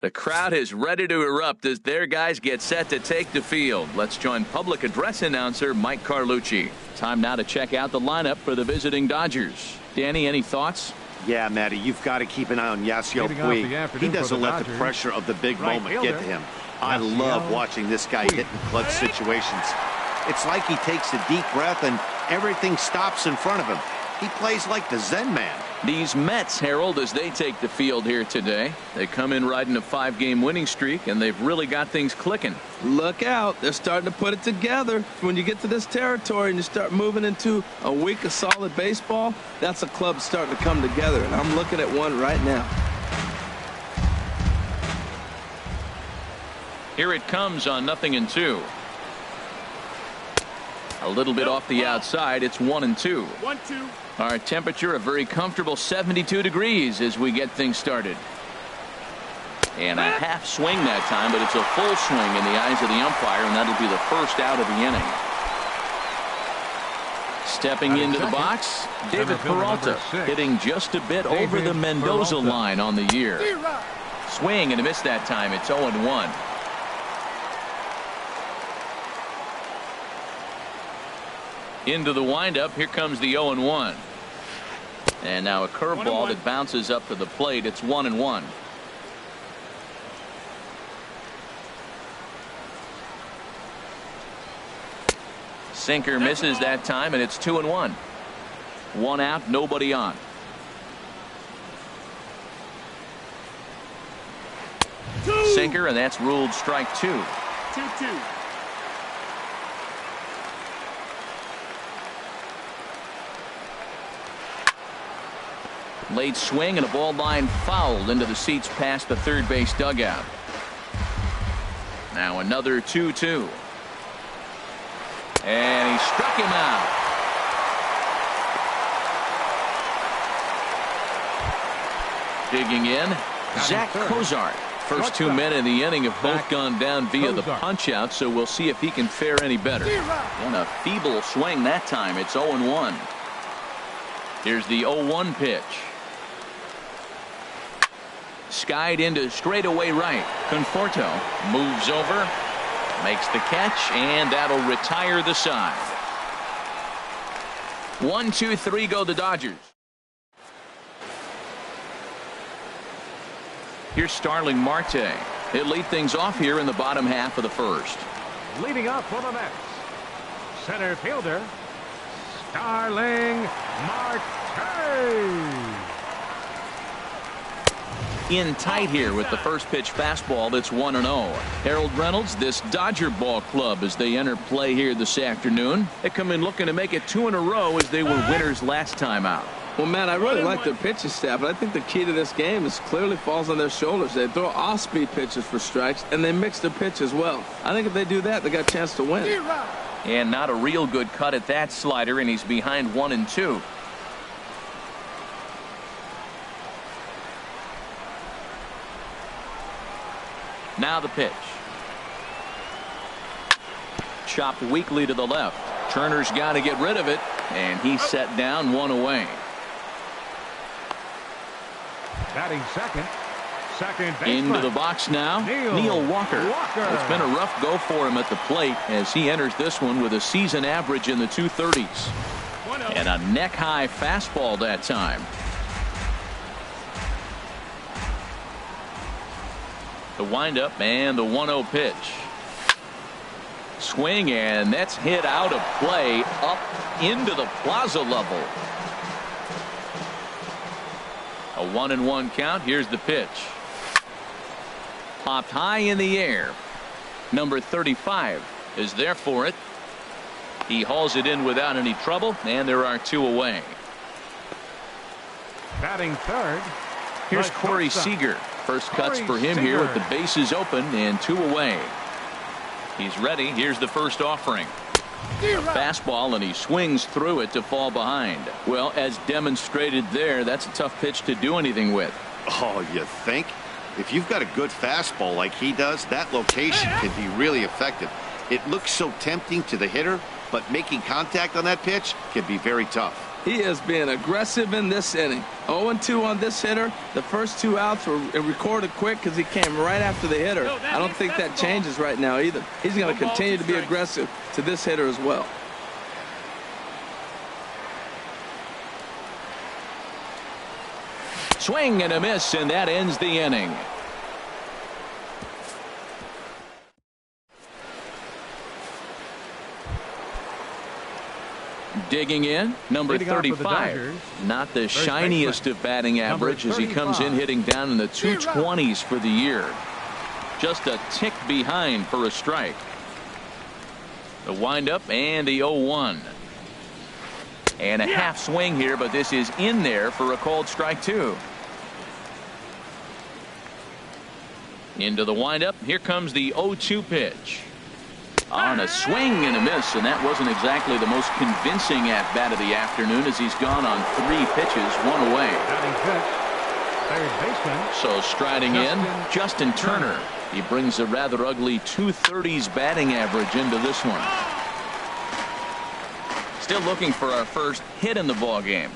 The crowd is ready to erupt as their guys get set to take the field. Let's join public address announcer Mike Carlucci. Time now to check out the lineup for the visiting Dodgers. Danny, any thoughts? Yeah, Matty, you've got to keep an eye on Yasiel Puig. He doesn't let the pressure of the big moment get to him. I love watching this guy hit in clutch situations. It's like he takes a deep breath and everything stops in front of him. He plays like the Zen man. These Mets herald as they take the field here today. They come in riding a 5-game winning streak, and they've really got things clicking. Look out. They're starting to put it together. When you get to this territory and you start moving into a week of solid baseball, that's a club starting to come together, and I'm looking at one right now. Here it comes on 0-2. A little bit off the outside. It's 1-2. 1-2. Our temperature a very comfortable 72 degrees as we get things started. And a half swing that time, but it's a full swing in the eyes of the umpire, and that'll be the first out of the inning. Stepping into the box, David Peralta, hitting just a bit over the Mendoza line on the year. Swing and a miss that time. It's 0-1. Into the windup. Here comes the 0-1. And now a curveball that bounces up to the plate. It's 1-1. Sinker misses that time, and it's 2-1. One out, nobody on. Sinker, and that's ruled strike 2. 2-2. Late swing and a ball line fouled into the seats past the third base dugout. Now another 2-2. And he struck him out. Digging in, Zach Cozart. First 2 men in the inning have both gone down via the punch out, so we'll see if he can fare any better. And a feeble swing that time. It's 0-1. Here's the 0-1 pitch. Skied into straightaway right. Conforto moves over, makes the catch, and that'll retire the side. 1, 2, 3 go the Dodgers. Here's Starling Marte. He'll lead things off here in the bottom half of the first. Leading up for the Mets, center fielder Starling Marte. In tight here with the first pitch fastball. That's 1-0. Harold Reynolds, this Dodger ball club as they enter play here this afternoon. They come in looking to make it 2 in a row as they were winners last time out. Well, Matt, I really like their pitching staff, but I think the key to this game is clearly falls on their shoulders. They throw off-speed pitches for strikes, and they mix the pitch as well. I think if they do that, they got a chance to win. And not a real good cut at that slider, and he's behind 1-2. Now the pitch. Chopped weakly to the left. Turner's got to get rid of it, and he's set down, one away. Batting second baseman. Into the box now, Neil Walker. It's been a rough go for him at the plate as he enters this one with a season average in the 230s. And a neck-high fastball that time. The windup and the 1-0 pitch. Swing, and that's hit out of play up into the plaza level. A 1-1 count. Here's the pitch. Popped high in the air. Number 35 is there for it. He hauls it in without any trouble, and there are 2 away. Batting third. Here's Corey Seager. First cuts for him here with the bases open and 2 away. He's ready. Here's the first offering. A fastball, and he swings through it to fall behind. Well, as demonstrated there, that's a tough pitch to do anything with. Oh, you think? If you've got a good fastball like he does, that location can be really effective. It looks so tempting to the hitter, but making contact on that pitch can be very tough. He is being aggressive in this inning. 0-2 on this hitter. The first 2 outs were recorded quick because he came right after the hitter. I don't think that changes right now either. He's going to continue to be aggressive to this hitter as well. Swing and a miss, and that ends the inning. Digging in, number 35. Not the shiniest of batting average as he comes in hitting down in the 220s for the year. Just a tick behind for a strike. The windup and the 0-1. And a half swing here, but this is in there for a called strike 2. Into the windup. Here comes the 0-2 pitch. On a swing and a miss, and that wasn't exactly the most convincing at-bat of the afternoon as he's gone on 3 pitches, 1 away. So striding in, Justin Turner. He brings a rather ugly 230s batting average into this one. Still looking for our first hit in the ball game.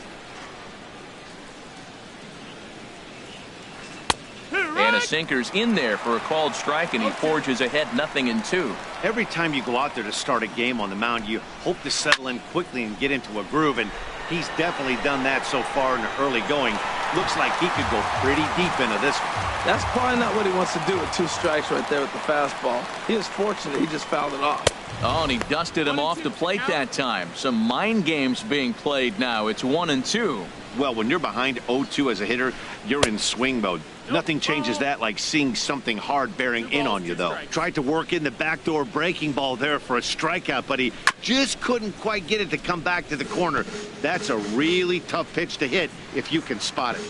And a sinker's in there for a called strike, and he forges ahead 0-2. Every time you go out there to start a game on the mound, you hope to settle in quickly and get into a groove, and he's definitely done that so far in the early going. Looks like he could go pretty deep into this one. That's probably not what he wants to do with 2 strikes right there with the fastball. He was fortunate he just fouled it off. Oh, and he dusted him off the plate that time. Some mind games being played now. It's 1-2. Well, when you're behind 0-2 as a hitter, you're in swing mode. Nothing changes that like seeing something hard bearing in on you, though. Tried to work in the backdoor breaking ball there for a strikeout, but he just couldn't quite get it to come back to the corner. That's a really tough pitch to hit if you can spot it.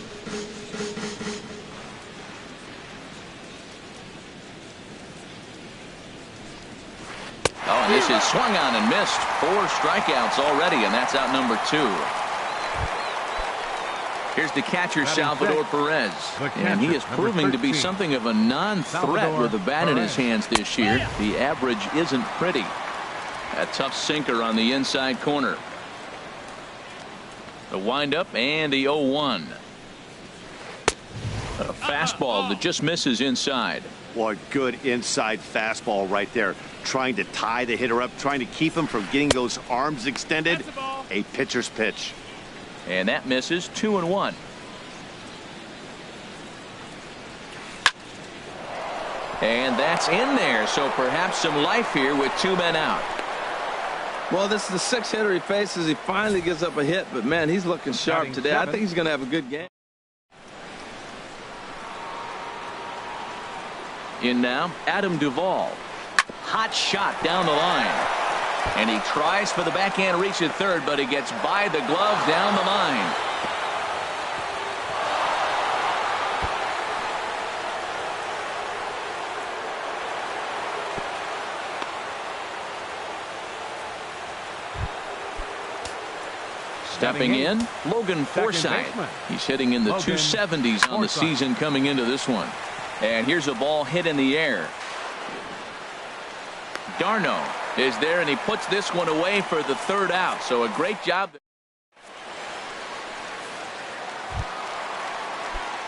Oh, and this is swung on and missed. 4 strikeouts already, and that's out number 2. Here's the catcher, Salvador Perez. And he is proving to be something of a non-threat with a bat in his hands this year. The average isn't pretty. A tough sinker on the inside corner. The windup and the 0-1. A fastball that just misses inside. Boy, good inside fastball right there. Trying to tie the hitter up, trying to keep him from getting those arms extended. A pitcher's pitch. And that misses. 2-1. And that's in there. So perhaps some life here with 2 men out. Well, this is the 6th hitter he faces. He finally gives up a hit, but man, he's looking sharp today. I think he's going to have a good game. In now, Adam Duvall. Hot shot down the line. And he tries for the backhand reach at third, but he gets by the glove down the line. Stepping in, Logan Forsythe. He's hitting in the 270s on the season coming into this one. And here's a ball hit in the air. Darno is there, and he puts this one away for the 3rd out. So a great job.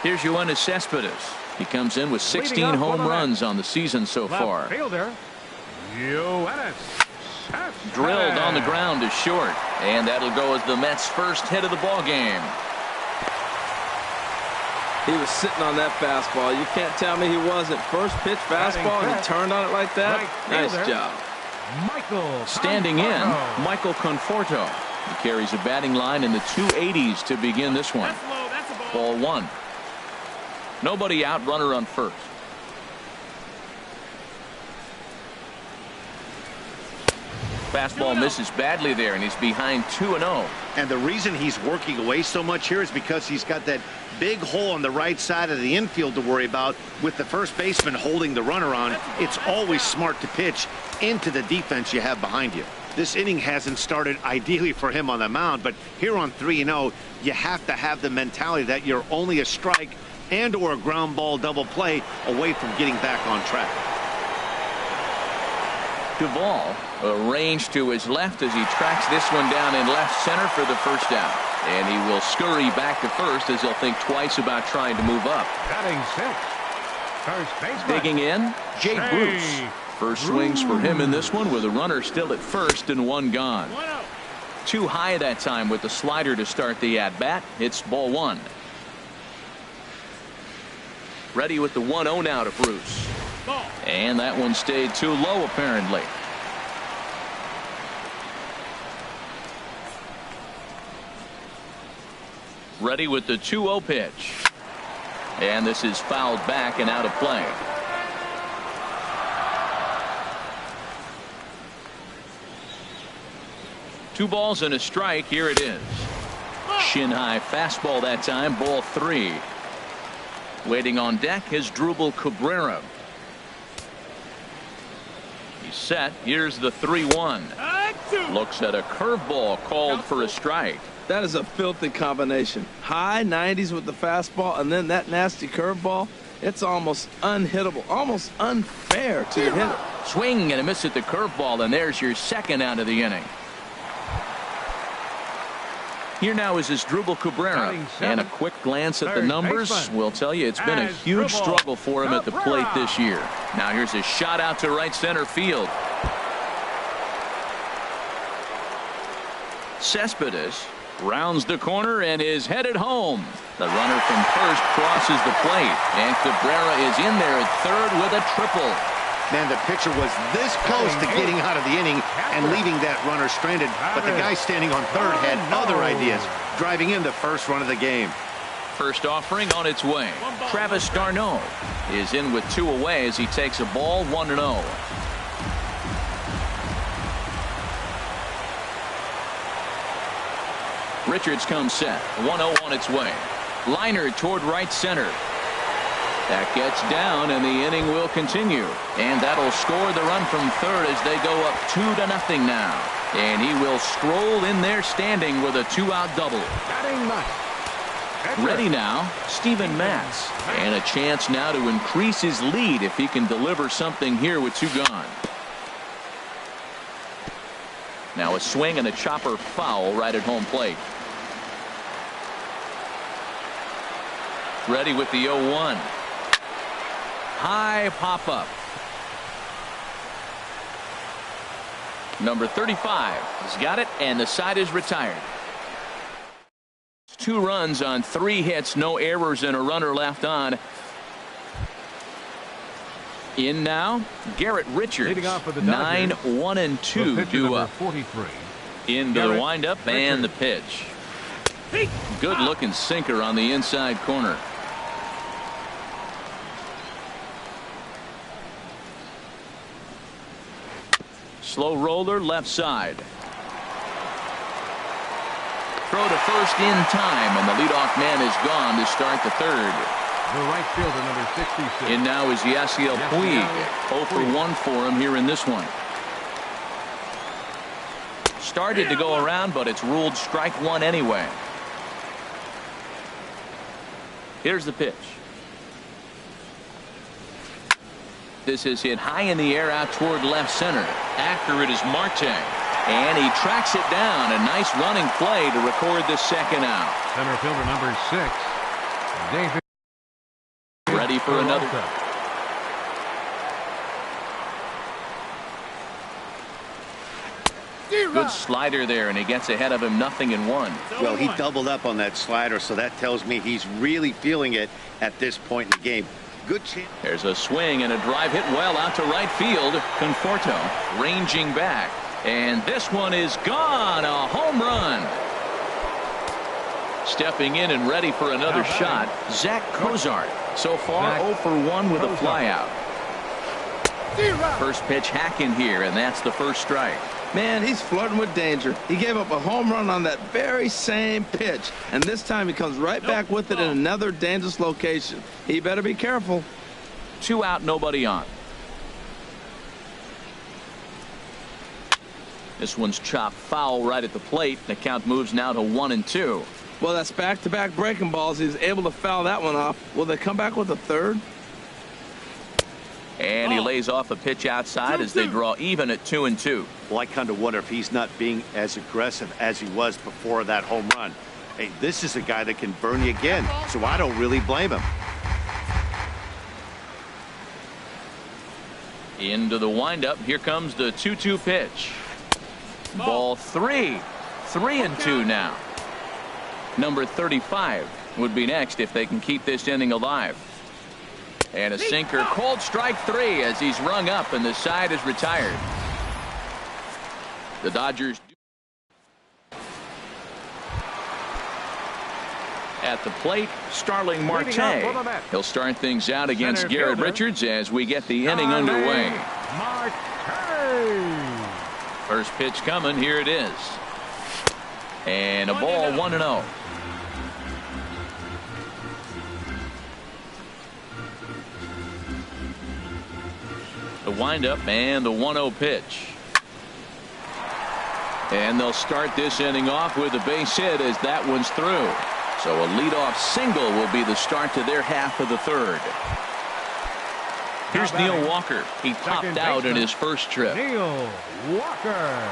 Here's Yoenis Cespedes. He comes in with 16 home runs on the season so far. Drilled on the ground to short, and that'll go as the Mets' first hit of the ball game. He was sitting on that fastball. You can't tell me he wasn't. First pitch fastball, and he turned on it like that. Nice job. Standing in, Michael Conforto. He carries a batting line in the 280s to begin this one. Ball 1. Nobody out, runner on first. Fastball misses badly there, and he's behind 2-0. And the reason he's working away so much here is because he's got that big hole on the right side of the infield to worry about. With the first baseman holding the runner on, it's always smart to pitch into the defense you have behind you. This inning hasn't started ideally for him on the mound, but here on 3-0, you have to have the mentality that you're only a strike and or a ground ball double play away from getting back on track. Duvall arranged to his left as he tracks this one down in left center for the first down. And he will scurry back to first as he'll think twice about trying to move up. Batting sixth, first baseman. Digging in, Jay Bruce. First swings for him in this one with a runner still at first and one gone. Too high that time with the slider to start the at-bat. It's ball one. Ready with the 1-0 now to Bruce. And that one stayed too low apparently. Ready with the 2-0 pitch. And this is fouled back and out of play. Two balls and a strike. Here it is. Shin high fastball that time. Ball three. Waiting on deck is Drupal Cabrera. He's set. Here's the 3-1. Looks at a curveball called for a strike. That is a filthy combination. High 90s with the fastball and then that nasty curveball. It's almost unhittable, almost unfair to the hitter. Swing and a miss at the curveball, and there's your second out of the inning. Here now is his Drupal Cabrera, and a quick glance at the numbers will tell you it's been a huge struggle for him at the plate this year. Now here's a shot out to right center field. Cespedes rounds the corner and is headed home. The runner from first crosses the plate, and Cabrera is in there at third with a triple. Man, the pitcher was this close to getting out of the inning and leaving that runner stranded, but the guy standing on third had other ideas, driving in the first run of the game. First offering on its way. Travis d'Arnaud is in with two away as he takes a ball 1-0. Richards comes set. 1-0 on its way. Liner toward right center. That gets down, and the inning will continue. And that'll score the run from third as they go up 2-0 now. And he will stroll in there standing with a two-out double. Ready now, Steven Matz. And a chance now to increase his lead if he can deliver something here with two gone. Now a swing and a chopper foul right at home plate. Ready with the 0-1. High pop-up. Number 35 has got it, and the side is retired. 2 runs on 3 hits, no errors, and a runner left on. In now, Garrett Richards. 9-1-2 due up. 43. Into the windup and the pitch. Good looking sinker on the inside corner. Slow roller left side. Throw to first in time, and the leadoff man is gone to start the third. The right fielder, number 66. In now is Yasiel Puig. 0 for 1 for him here in this one. Started to go around, but it's ruled strike one anyway. Here's the pitch. This is hit high in the air out toward left center. After it is Marte. And he tracks it down. A nice running play to record the second out. Center fielder number 6. David. Ready for another. Good slider there, and he gets ahead of him 0-1. Well, he doubled up on that slider, so that tells me he's really feeling it at this point in the game. Good chance. There's a swing and a drive hit well out to right field. Conforto ranging back. And this one is gone. A home run. Stepping in and ready for another shot, Zach Cozart. So far 0 for 1 with a flyout. First pitch hack in here, and that's the first strike. Man, he's flirting with danger. He gave up a home run on that very same pitch, and this time he comes right back with it in another dangerous location. He better be careful. 2 out, nobody on. This one's chopped foul right at the plate. The count moves now to 1-2. Well, that's back-to-back breaking balls. He's able to foul that one off. Will they come back with a third? And he lays off a pitch outside as they draw even at 2-2. Well, I kind of wonder if he's not being as aggressive as he was before that home run. Hey, this is a guy that can burn you again, so I don't really blame him. Into the windup. Here comes the 2-2 pitch. Ball 3. 3-2 now. Number 35 would be next if they can keep this inning alive. And a sinker, called strike 3 as he's rung up and the side is retired. The Dodgers at the plate, Starling Marte. He'll start things out against Garrett Richards as we get the inning underway. First pitch coming, here it is. And a ball, 1-0. The windup and the 1-0 pitch. And they'll start this inning off with a base hit as that one's through. So a leadoff single will be the start to their half of the third. Here's Neil Walker. He topped out in his first trip. Neil Walker.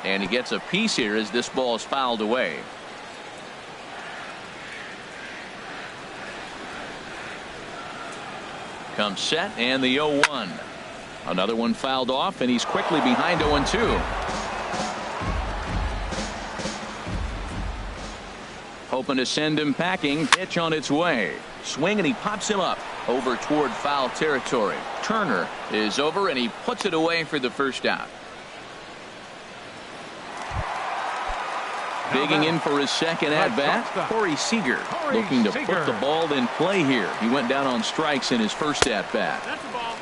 And he gets a piece here as this ball is fouled away. Comes set and the 0-1. Another one fouled off and he's quickly behind 0-2. Hoping to send him packing. Pitch on its way. Swing and he pops him up over toward foul territory. Turner is over and he puts it away for the first out. Digging in for his second at-bat, Corey Seager, looking to put the ball in play here. He went down on strikes in his first at-bat.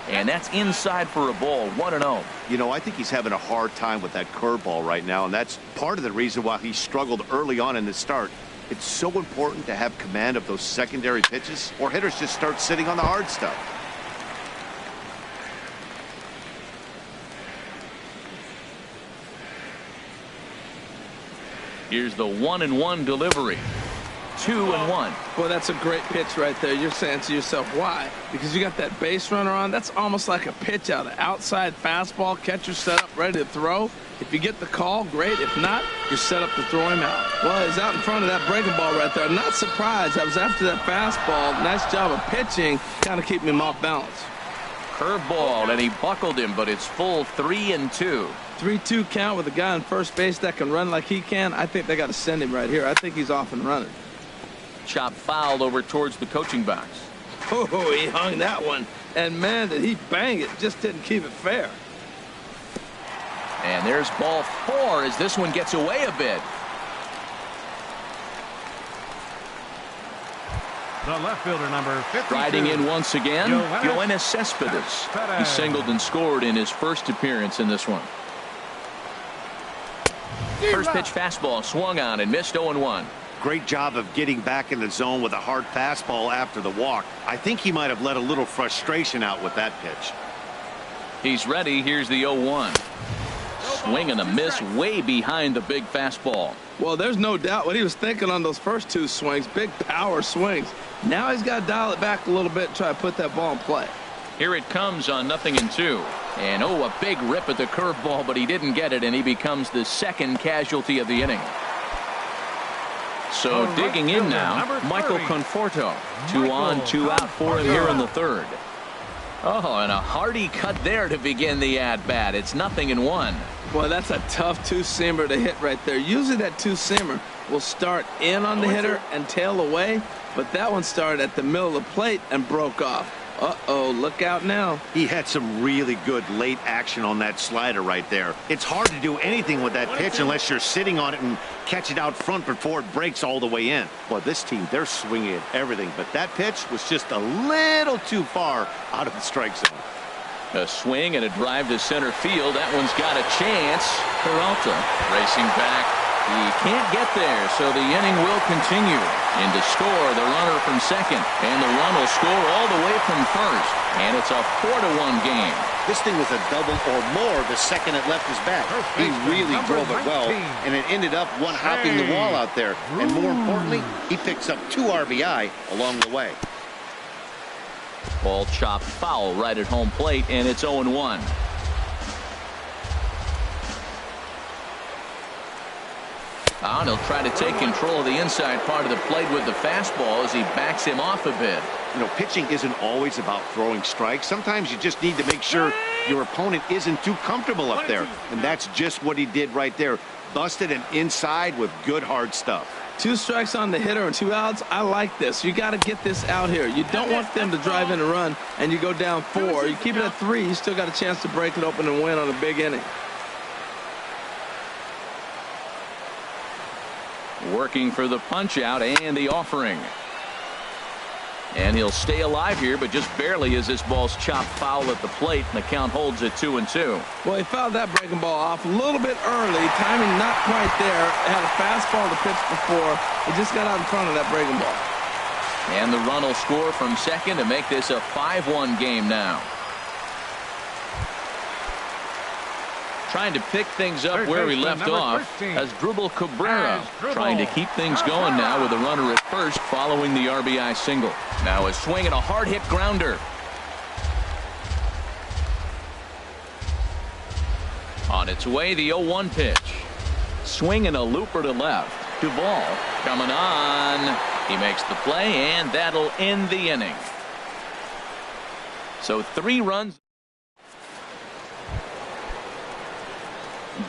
And that's inside for a ball, 1-0. You know, I think he's having a hard time with that curveball right now, and that's part of the reason why he struggled early on in the start. It's so important to have command of those secondary pitches, or hitters just start sitting on the hard stuff. Here's the 1-1 delivery. 2-1. Boy, that's a great pitch right there. You're saying to yourself, why? Because you got that base runner on. That's almost like a pitch out. An outside fastball, catcher set up, ready to throw. If you get the call, great. If not, you're set up to throw him out. Well, he's out in front of that breaking ball right there. Not surprised. I was after that fastball. Nice job of pitching, kind of keeping him off balance. Curveball, and he buckled him, but it's full 3-2. 3-2 count with a guy on first base that can run like he can. I think they got to send him right here. I think he's off and running. Chop fouled over towards the coaching box. Oh, he hung that one. And, man, did he bang it. Just didn't keep it fair. And there's ball 4 as this one gets away a bit. The left fielder, number 52. Riding in once again, Yoenis Cespedes. He singled and scored in his first appearance in this one. First pitch fastball swung on and missed 0-1. Great job of getting back in the zone with a hard fastball after the walk. I think he might have let a little frustration out with that pitch. He's ready. Here's the 0-1. Swing and a miss way behind the big fastball. Well, there's no doubt what he was thinking on those first two swings. Big power swings. Now he's got to dial it back a little bit and try to put that ball in play. Here it comes on 0-2. And oh, a big rip at the curveball, but he didn't get it, and he becomes the second casualty of the inning. So digging in now, Michael Conforto. 2 on, 2 out for him here in the third. Oh, and a hearty cut there to begin the at-bat. It's 0-1. Boy, that's a tough two-seamer to hit right there. Usually that two-seamer will start in on the hitter and tail away, but that one started at the middle of the plate and broke off. Uh-oh, look out now. He had some really good late action on that slider right there. It's hard to do anything with that pitch unless you're sitting on it and catch it out front before it breaks all the way in. Well, this team, they're swinging at everything, but that pitch was just a little too far out of the strike zone. A swing and a drive to center field. That one's got a chance. Peralta racing back He can't get there, so the inning will continue. In to score, the runner from second, and the run will score all the way from first. And it's a 4-1 game. This thing was a double or more the second it left his bat. He really drove it well, and it ended up one-hopping the wall out there. And more importantly, he picks up 2 RBI along the way. Ball chopped foul right at home plate, and it's 0-1. And he'll try to take control of the inside part of the plate with the fastball as he backs him off a bit. You know, pitching isn't always about throwing strikes. Sometimes you just need to make sure your opponent isn't too comfortable up there. And that's just what he did right there. Busted him inside with good hard stuff. 2 strikes on the hitter and 2 outs. I like this. You got to get this out here. You don't want them to drive in a run and you go down 4. You keep it at 3, you still got a chance to break it open and win on a big inning. Working for the punch out and the offering. And he'll stay alive here, but just barely as this ball's chopped foul at the plate, and the count holds at 2-2. Well, he fouled that breaking ball off a little bit early. Timing not quite there. Had a fastball to pitch before. He just got out in front of that breaking ball. And the run will score from second to make this a 5-1 game now. Trying to pick things up where we left off as Dribble Cabrera trying to keep things going now with a runner at first following the RBI single. Now a swing and a hard hit grounder. On its way, the 0-1 pitch. Swing and a looper to left. Duvall coming on. He makes the play, and that'll end the inning. So 3 runs.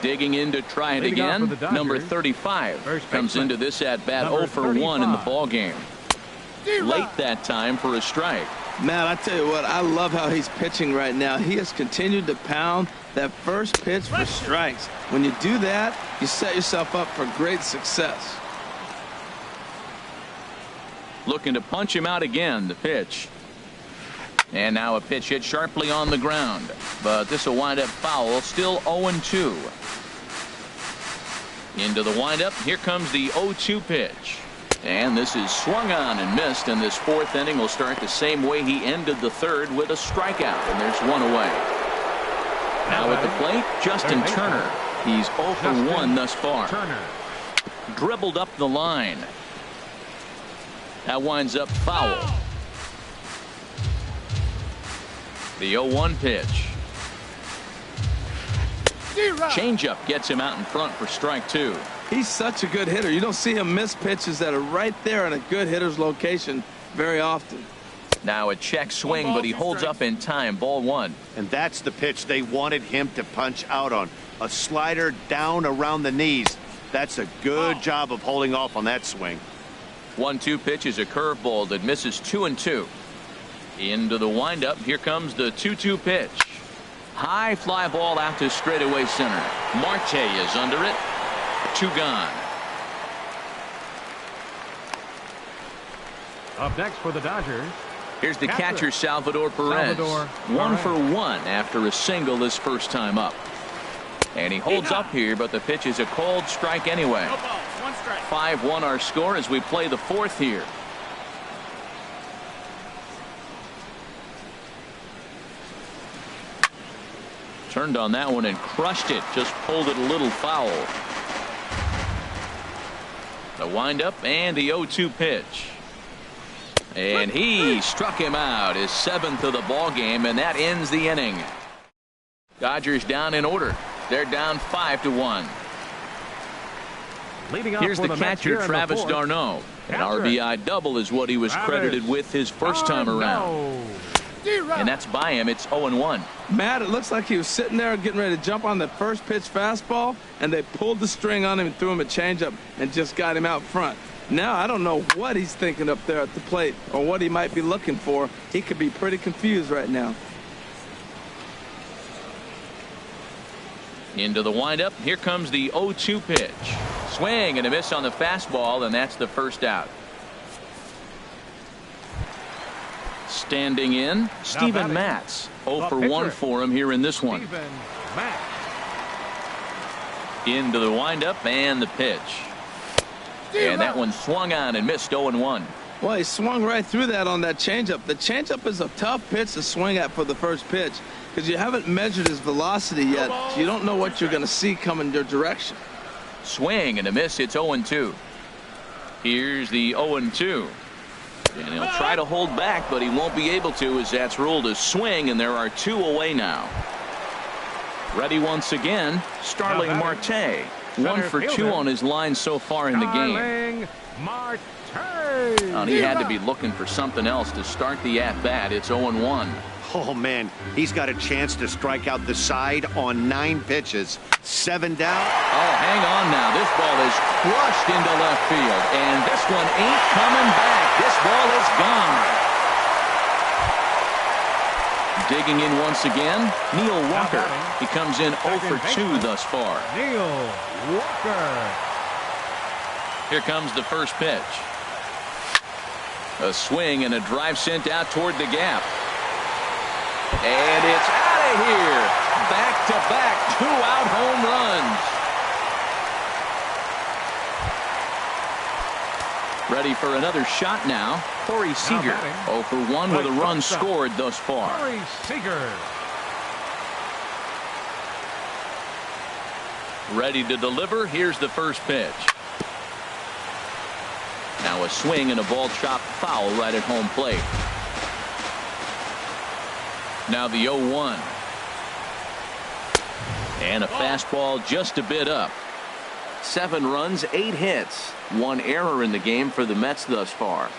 Digging in to try it again. Number 35 comes into this at bat 0 for 1 in the ball game. Late that time for a strike. Man, I tell you what, I love how he's pitching right now. He has continued to pound that first pitch for strikes. When you do that, you set yourself up for great success. Looking to punch him out again. The pitch. And now a pitch hit sharply on the ground. But this will wind up foul. Still 0-2. Into the windup. Here comes the 0-2 pitch. And this is swung on and missed. And this 4th inning will start the same way he ended the 3rd with a strikeout. And there's 1 away. Now at the plate, Justin Turner. He's 0 for 1 thus far. Dribbled up the line. That winds up foul. The 0-1 pitch. Changeup gets him out in front for strike 2. He's such a good hitter. You don't see him miss pitches that are right there in a good hitter's location very often. Now a check swing, but he holds up in time. Ball 1. And that's the pitch they wanted him to punch out on. A slider down around the knees. That's a good job of holding off on that swing. 1-2 pitch is a curveball that misses 2-2. Into the windup. Here comes the 2-2 pitch. High fly ball out to straightaway center. Marte is under it. 2 gone. Up next for the Dodgers. Here's the catcher, Salvador Perez. 1 for 1 after a single his first time up. And he holds up here, but the pitch is a called strike anyway. 5-1 our score as we play the 4th here. Turned on that one and crushed it. Just pulled it a little foul. The windup and the 0-2 pitch. And he struck him out. His 7th of the ball game, and that ends the inning. Dodgers down in order. They're down 5-1. Here's the catcher, Travis d'Arnaud. An RBI double is what he was credited with his first time around. And that's by him. It's 0-1. Matt, it looks like he was sitting there getting ready to jump on the first pitch fastball, and they pulled the string on him and threw him a changeup and just got him out front. Now I don't know what he's thinking up there at the plate or what he might be looking for. He could be pretty confused right now. Into the windup. Here comes the 0-2 pitch. Swing and a miss on the fastball, and that's the first out. Standing in, Steven Matz. 0 for 1 for him here in this one. Into the windup and the pitch. And that one swung on and missed 0-1. Well, he swung right through that on that changeup. The changeup is a tough pitch to swing at for the first pitch because you haven't measured his velocity yet. So you don't know what you're going to see coming your direction. Swing and a miss. It's 0-2. Here's the 0-2. And he'll try to hold back, but he won't be able to as that's ruled a swing, and there are 2 away now. Ready once again, Starling Marte. 1 for 2 on his line so far in the game. And he had to be looking for something else to start the at-bat. It's 0-1. Oh, man, he's got a chance to strike out the side on 9 pitches. 7 down. Oh, hang on now. This ball is crushed into left field, and this one ain't coming back. This ball is gone. Digging in once again, Neil Walker. He comes in 0 for 2 thus far. Neil Walker. Here comes the first pitch. A swing and a drive sent out toward the gap. And it's out of here. Back-to-back 2-out home runs. Ready for another shot now. Corey Seager. 0 for 1 with a run scored thus far. Corey Seager. Ready to deliver. Here's the first pitch. Now a swing and a ball chopped foul right at home plate. Now the 0-1. And a fastball just a bit up. 7 runs, 8 hits. 1 error in the game for the Mets thus far.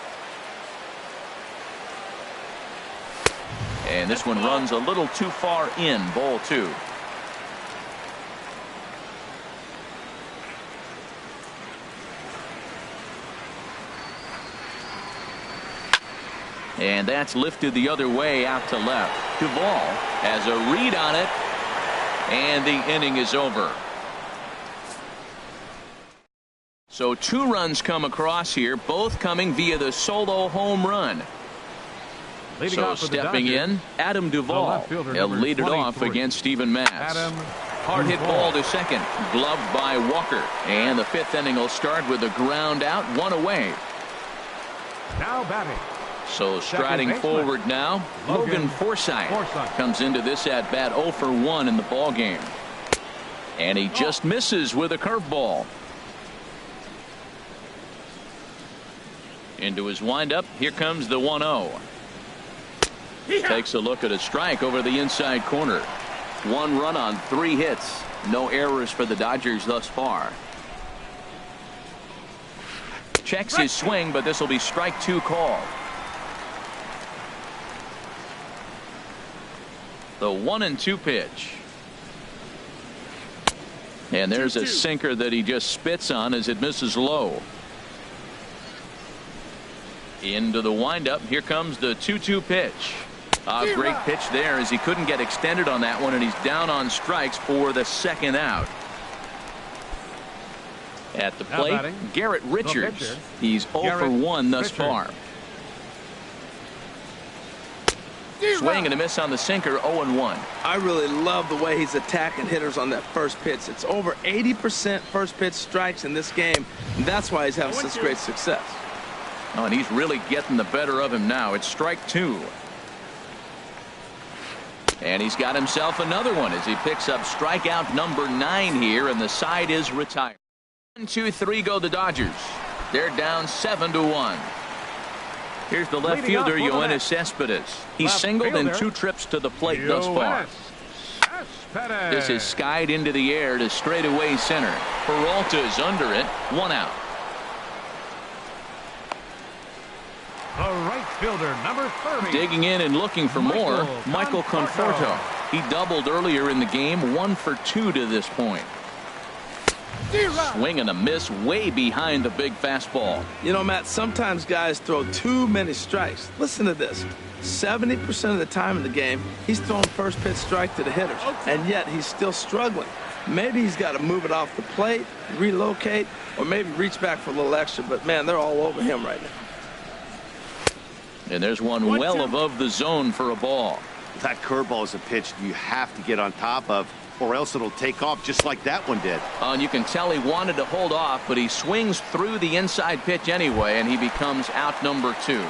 And this one runs a little too far in. Ball 2. And that's lifted the other way out to left. Duvall has a read on it. And the inning is over. So 2 runs come across here, both coming via the solo home run. So stepping in, Adam Duvall. He'll lead it off against Steven Matz. Hard hit ball to second, gloved by Walker. And the 5th inning will start with a ground out, 1 away. Now batting. So striding forward now, Logan Forsythe comes into this at bat 0 for 1 in the ball game. And he just misses with a curveball. Into his windup, here comes the 1-0. Takes a look at a strike over the inside corner. 1 run on 3 hits. No errors for the Dodgers thus far. Checks his swing, but this will be strike 2 called. The 1-2 pitch. And there's a sinker that he just spits on as it misses low. Into the windup. Here comes the 2-2 pitch. A great pitch there as he couldn't get extended on that one, and he's down on strikes for the 2nd out. At the plate, Garrett Richards. He's 0 for 1 thus far. Swing and a miss on the sinker, 0-1. I really love the way he's attacking hitters on that first pitch. It's over 80% first pitch strikes in this game, and that's why he's having such great success. Oh, and he's really getting the better of him now. It's strike 2. And he's got himself another one as he picks up strikeout number 9 here, and the side is retired. 1, 2, 3 go the Dodgers. They're down 7-1. Here's the left fielder, Yoenis Cespedes. He's singled in 2 trips to the plate thus far. This is skied into the air to straightaway center. Peralta's under it. 1 out. The right fielder, number 30. Digging in and looking for more, Michael Conforto. He doubled earlier in the game, 1 for 2 to this point. Swing and a miss way behind the big fastball. You know, Matt, sometimes guys throw too many strikes. Listen to this. 70% of the time in the game, he's throwing first pitch strike to the hitters, and yet he's still struggling. Maybe he's got to move it off the plate, relocate, or maybe reach back for a little extra, but man, they're all over him right now. And there's one well above the zone for a ball. That curveball is a pitch you have to get on top of. or else it'll take off just like that one did. And you can tell he wanted to hold off, but he swings through the inside pitch anyway, and he becomes out number 2.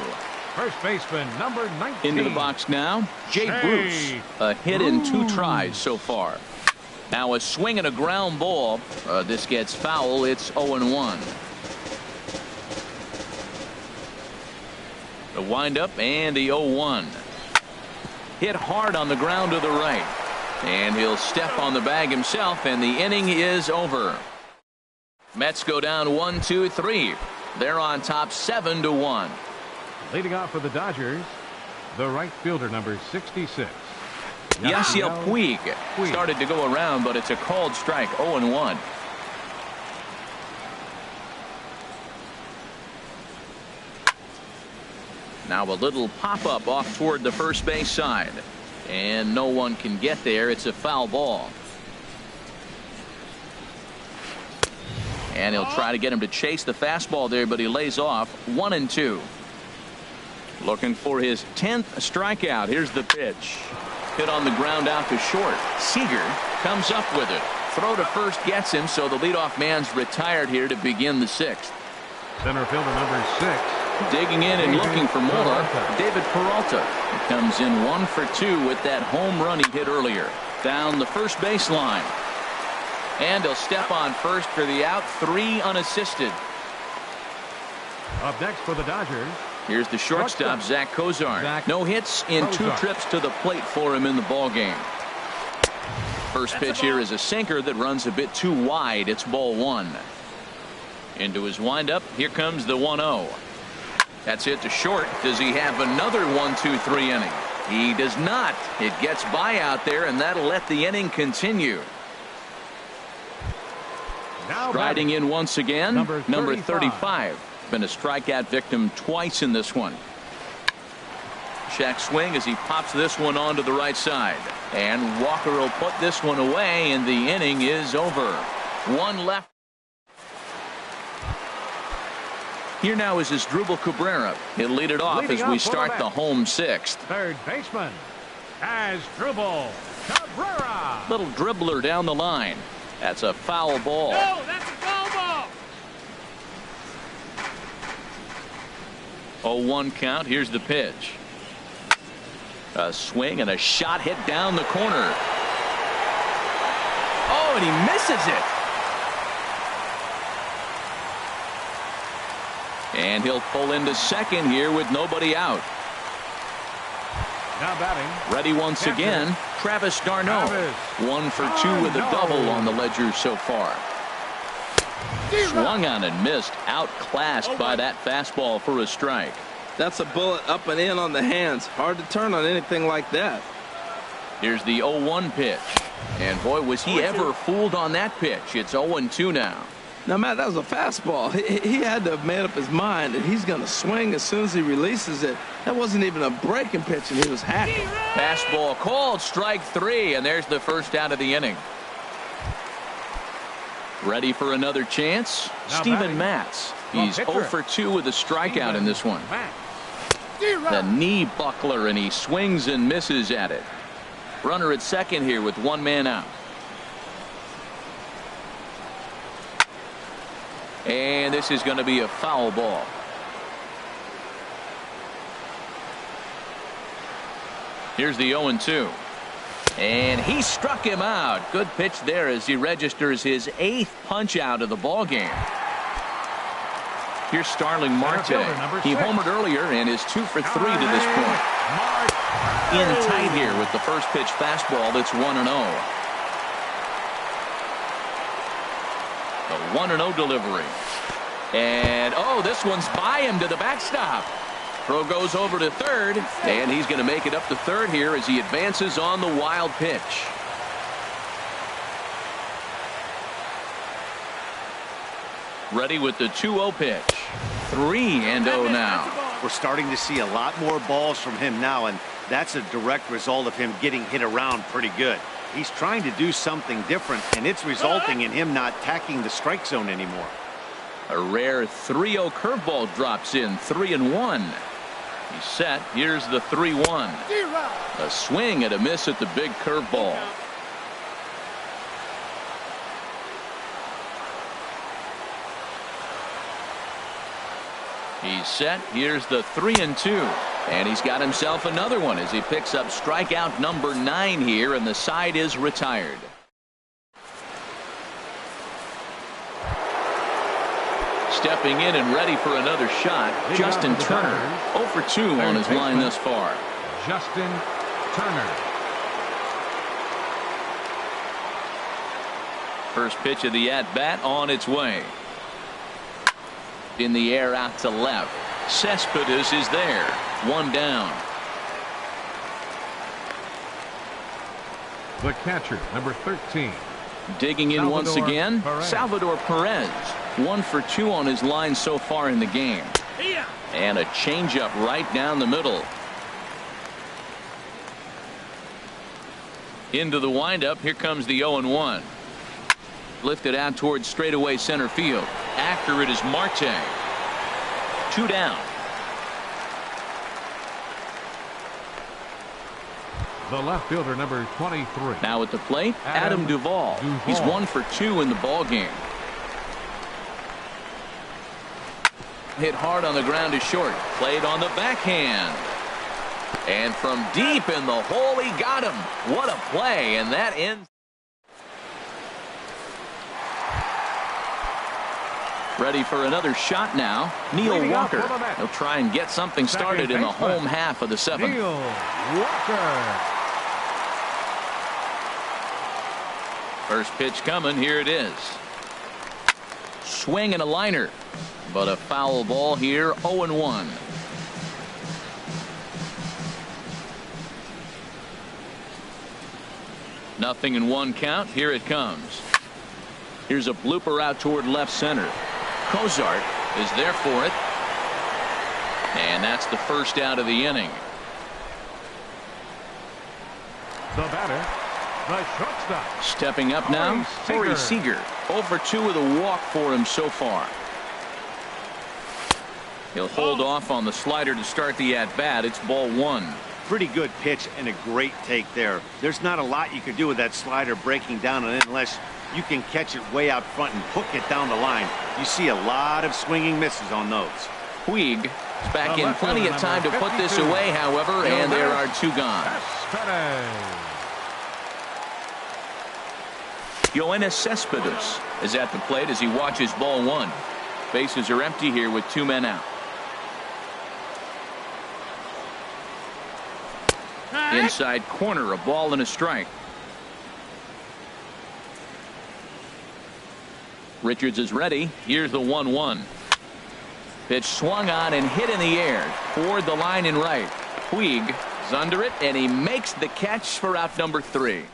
First baseman, number 19. Into the box now, Jay Bruce. A hit in 2 tries so far. Now a swing and a ground ball. This gets foul. It's 0-1. The windup and the 0-1. Hit hard on the ground to the right. And he'll step on the bag himself, and the inning is over. Mets go down 1-2-3. They're on top 7-1. Leading off for the Dodgers, the right fielder, number 66. Yasiel Puig started to go around, but it's a called strike. 0-1. Now a little pop-up off toward the first base side. And no one can get there. It's a foul ball. And he'll try to get him to chase the fastball there, but he lays off. 1-2. Looking for his 10th strikeout. Here's the pitch. Hit on the ground out to short. Seager comes up with it. Throw to first gets him, so the leadoff man's retired here to begin the 6th. Center fielder, number 6. Digging in and looking for more, David Peralta. He comes in 1 for 2 with that home run he hit earlier. Down the first baseline. And he'll step on first for the out. 3 unassisted. Up next for the Dodgers. Here's the shortstop, Zach Cozart. No hits in 2 trips to the plate for him in the ballgame. First pitch here is a sinker that runs a bit too wide. It's ball 1. Into his windup. Here comes the 1-0. That's hit to short. Does he have another 1-2-3 inning? He does not. It gets by out there, and that'll let the inning continue. Now Striding in once again, number 35. Been a strikeout victim twice in this one. Check swing as he pops this one onto the right side. And Walker will put this one away, and the inning is over. 1 left. Here now is Asdrubal Cabrera. He'll lead it off as we start the home 6th. Third baseman, Asdrubal Cabrera. Little dribbler down the line. That's a foul ball. No, that's a foul ball. 0-1 count. Here's the pitch. A swing and a shot hit down the corner. Oh, and he misses it. And he'll pull into second here with nobody out. Now batting. Ready once again, Travis d'Arnaud. 1 for 2 with a double on the ledger so far. Swung on and missed. Outclassed by that fastball for a strike. That's a bullet up and in on the hands. Hard to turn on anything like that. Here's the 0-1 pitch. And boy, was he ever fooled on that pitch. It's 0-2 now. Now, Matt, that was a fastball. He had to have made up his mind that he's going to swing as soon as he releases it. That wasn't even a breaking pitch, and he was happy. Fastball called, strike 3, and there's the first out of the inning. Ready for another chance? Steven Matz. He's 0 for 2 with a strikeout in this one. The knee buckler, and he swings and misses at it. Runner at second here with 1 man out. And this is going to be a foul ball. Here's the 0-2. And he struck him out. Good pitch there as he registers his 8th punch out of the ball game. Here's Starling Marte. He homered earlier and is 2 for 3 to this point. In tight here with the first pitch fastball. That's 1-0. The 1-0 delivery. And oh, this one's by him to the backstop. Throw goes over to third, and he's going to make it up to third here as he advances on the wild pitch. Ready with the 2-0 pitch. 3-0 now. We're starting to see a lot more balls from him now, and that's a direct result of him getting hit around pretty good. He's trying to do something different, and it's resulting in him not attacking the strike zone anymore. A rare 3-0 curveball drops in. 3-1. He's set. Here's the 3-1. A swing and a miss at the big curveball. He's set. Here's the 3-2. And he's got himself another one as he picks up strikeout number 9 here, and the side is retired. Stepping in and ready for another shot, Justin Turner. 0 for 2 on his line thus far. Justin Turner. First pitch of the at-bat on its way. In the air out to left. Cespedes is there. 1 down. The catcher, number 13. Digging in once again, Perez. Salvador Perez. 1 for 2 on his line so far in the game. And a changeup right down the middle. Into the windup. Here comes the 0-1. Lifted out towards straightaway center field. After it is Marte. 2 down. The left fielder, number 23. Now at the plate, Adam Duvall. He's 1 for 2 in the ball game. Hit hard on the ground to short. Played on the backhand. And from deep in the hole, he got him. What a play, and that ends. Ready for another shot now. Neil Walker. He'll try and get something started in the home half of the 7th. Neil Walker. First pitch coming. Here it is. Swing and a liner. But a foul ball here. 0-1. Nothing in 1 count. Here it comes. Here's a blooper out toward left center. Cozart is there for it. And that's the first out of the inning. The batter, the shortstop. Stepping up now, Corey Seager. 0 for 2 with a walk for him so far. He'll hold off on the slider to start the at-bat. It's ball 1. Pretty good pitch and a great take there. There's not a lot you can do with that slider breaking down on it unless you can catch it way out front and hook it down the line. You see a lot of swinging misses on those. Puig is back in plenty of time to put this away, however, and there are 2 gone. Yoenis Cespedes is at the plate as he watches ball 1. Bases are empty here with 2 men out. Inside corner, a ball and a strike. Richards is ready. Here's the 1-1. Pitch swung on and hit in the air toward the line and right. Puig is under it, and he makes the catch for out number 3.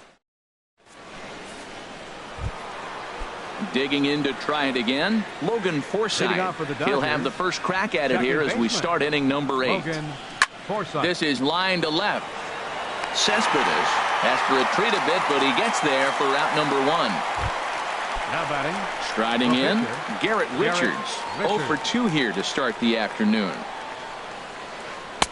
Digging in to try it again, Logan Forsythe. He'll have the first crack at it here as we start inning number 8. This is line to left. Cespedes has to retreat a bit, but he gets there for out number 1. Now batting. Striding in, Garrett Richards. 0 for 2 here to start the afternoon.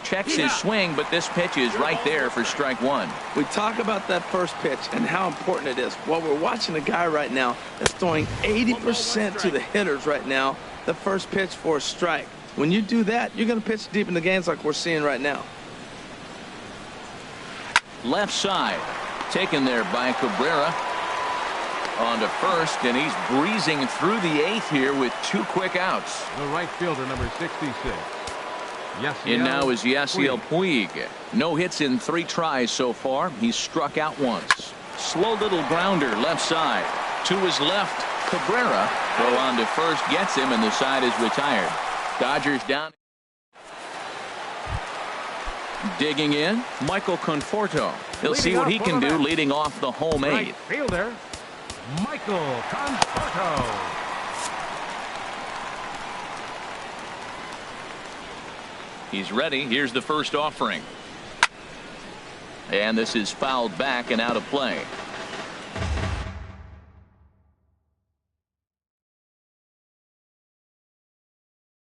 Checks his swing, but this pitch is right there for strike 1. We talk about that first pitch and how important it is. Well, we're watching a guy right now that's throwing 80% to the hitters right now, the first pitch for a strike. When you do that, you're going to pitch deep in the games like we're seeing right now. Left side, taken there by Cabrera. On to first, and he's breezing through the 8th here with 2 quick outs. The right fielder, number 66. In now is Yasiel Puig. No hits in 3 tries so far. He's struck out once. Slow little grounder left side. To his left, Cabrera. Throw on to first gets him, and the side is retired. Dodgers down. Digging in, Michael Conforto. He'll see what he can do leading off the home 8th. Right fielder, Michael Conforto. He's ready. Here's the first offering. And this is fouled back and out of play.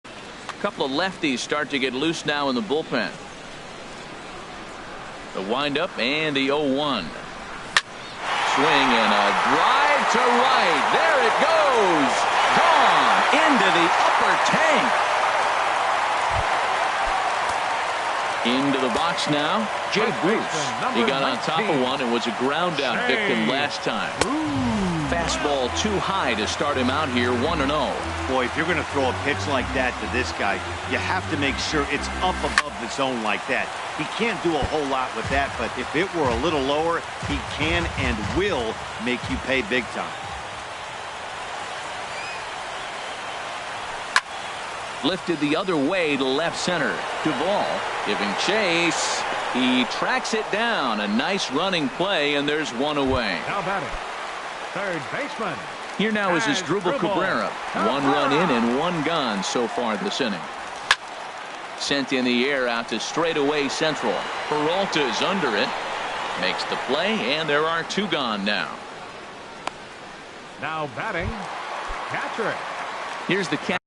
A couple of lefties start to get loose now in the bullpen. The windup and the 0-1. Swing and a drive to right. There it goes. Gone into the upper tank. Into the box now, Jay Bruce. He got on top of one and was a ground out victim last time. Fastball too high to start him out here 1-0. Boy, if you're going to throw a pitch like that to this guy, you have to make sure it's up above the zone like that. He can't do a whole lot with that, but if it were a little lower, he can and will make you pay big time. Lifted the other way to left center. Duvall giving chase. He tracks it down. A nice running play, and there's one away. Now batting, third baseman. Here now is Asdrubal Cabrera. One run in and one gone so far this inning. Sent in the air out to straightaway central. Peralta's under it. Makes the play, and there are two gone now. Now batting, catcher. Here's the catcher.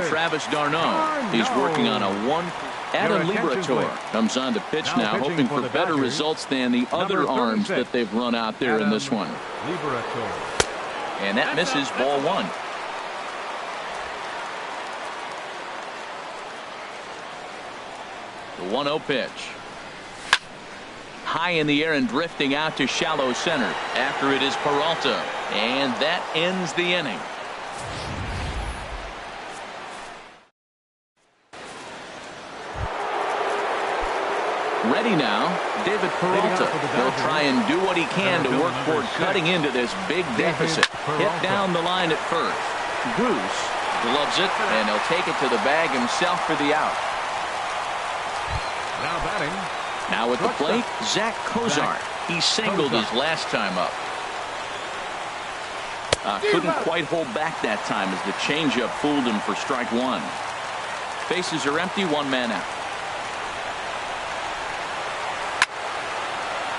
Travis d'Arnaud. He's working on a one. Adam Liberatore comes on to pitch now, hoping for better results than the other arms that they've run out there in this one. And that misses, ball one. The 1-0 pitch. High in the air and drifting out to shallow center. After it is Peralta. And that ends the inning. Ready now, David Peralta. He'll try and do what he can to work toward cutting into this big deficit. Hit down the line at first. Bruce gloves it, and he'll take it to the bag himself for the out. Now batting. Now at the plate, Zach Kozar. He singled his last time up. Couldn't quite hold back that time as the changeup fooled him for strike one. Bases are empty, one man out.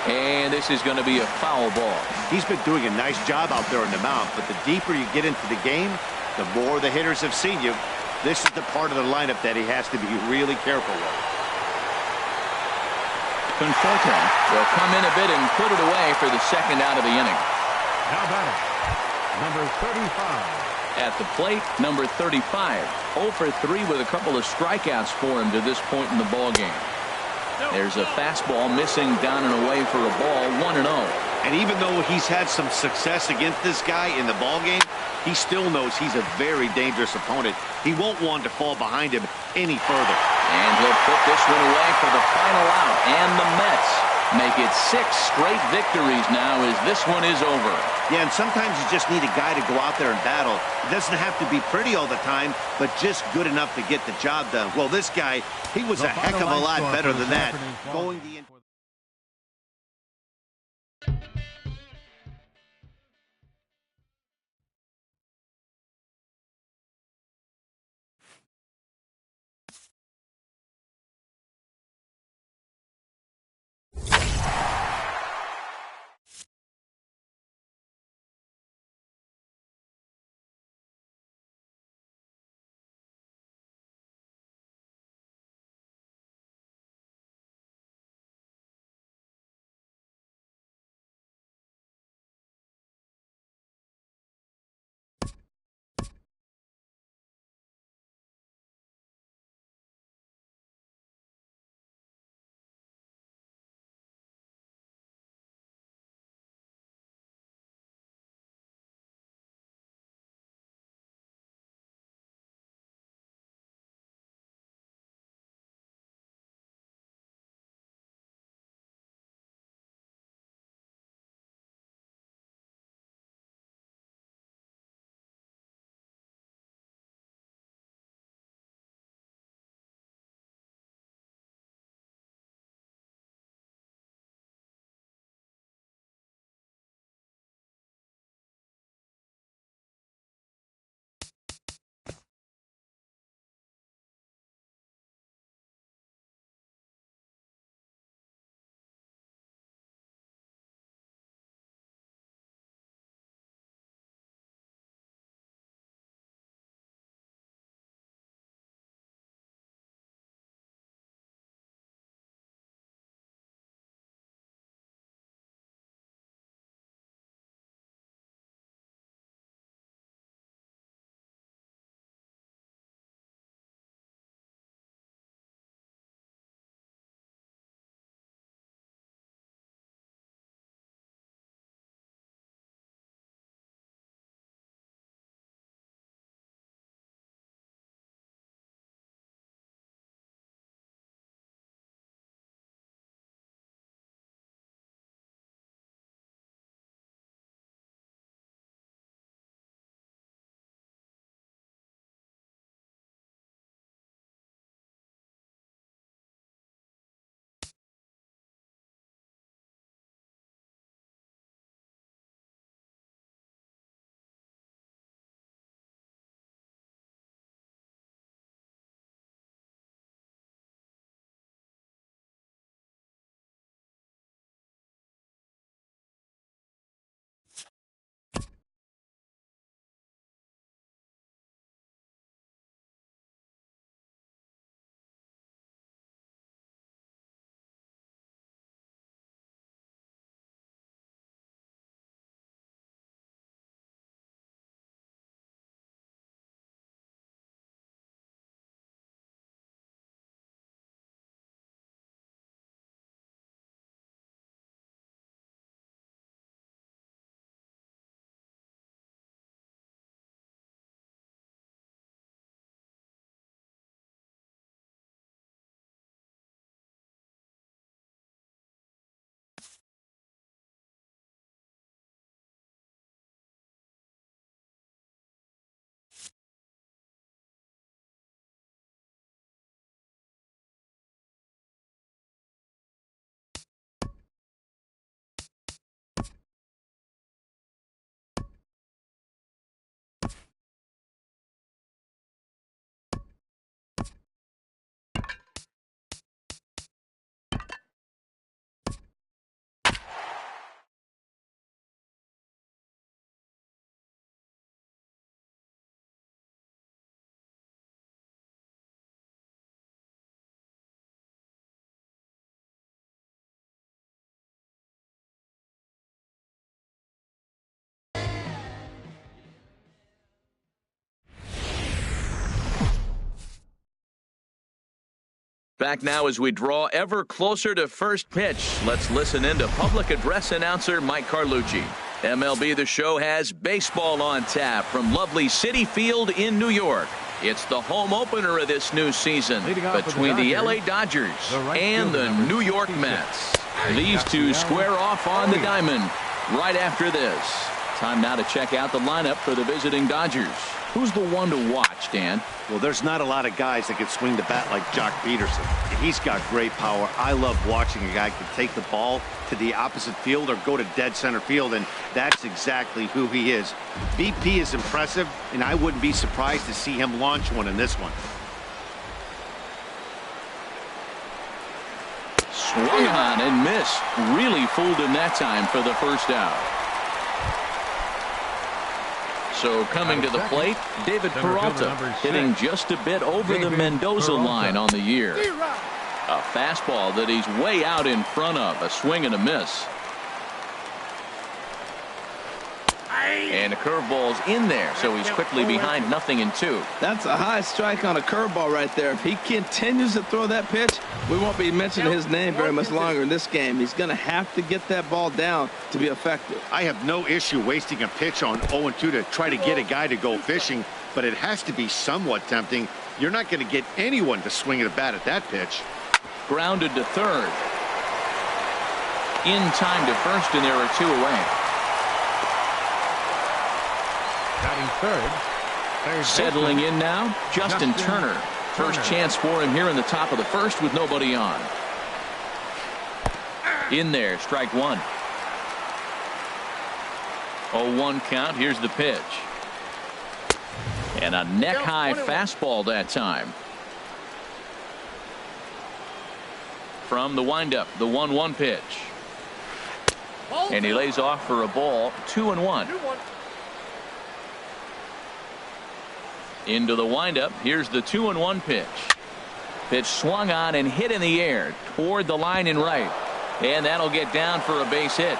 And this is going to be a foul ball. He's been doing a nice job out there on the mound, but the deeper you get into the game, the more the hitters have seen you. This is the part of the lineup that he has to be really careful with. Conforto will come in a bit and put it away for the second out of the inning. Now batting, number 35. At the plate, number 35. 0 for 3 with a couple of strikeouts for him to this point in the ball game. There's a fastball missing down and away for a ball, 1-0. And even though he's had some success against this guy in the ball game, he still knows he's a very dangerous opponent. He won't want to fall behind him any further. And he'll put this one away for the final out. And the Mets make it 6 straight victories now as this one is over. Yeah, and sometimes you just need a guy to go out there and battle. It doesn't have to be pretty all the time, but just good enough to get the job done. Well, this guy, he was a heck of a lot better than that. Going the Back now as we draw ever closer to first pitch. Let's listen in to public address announcer Mike Carlucci. MLB The Show has baseball on tap from lovely Citi Field in New York. It's the home opener of this new season between the LA Dodgers and the New York Mets. These two square off on the diamond right after this. Time now to check out the lineup for the visiting Dodgers. Who's the one to watch, Dan? Well, there's not a lot of guys that can swing the bat like Jock Peterson. He's got great power. I love watching a guy can take the ball to the opposite field or go to dead center field, and that's exactly who he is. BP is impressive, and I wouldn't be surprised to see him launch one in this one. Swung on and missed. Really fooled him that time for the first out. So coming to the plate, David Peralta hitting just a bit over the Mendoza line on the year. A fastball that he's way out in front of. A swing and a miss. And a curveball's in there, so he's quickly behind 0-2. That's a high strike on a curveball right there. If he continues to throw that pitch, we won't be mentioning his name very much longer in this game. He's going to have to get that ball down to be effective. I have no issue wasting a pitch on 0-2 to try to get a guy to go fishing, but it has to be somewhat tempting. You're not going to get anyone to swing at a bat at that pitch. Grounded to third. In time to first, and there are two away. Settling in now, Justin Turner. First chance for him here in the top of the first with nobody on. In there, strike one. 0-1 count. Here's the pitch. And a neck-high fastball that time. From the windup, the 1-1 pitch. And he lays off for a ball, 2-1. Into the windup. Here's the 2-1 pitch. Pitch swung on and hit in the air toward the line and right. And that'll get down for a base hit.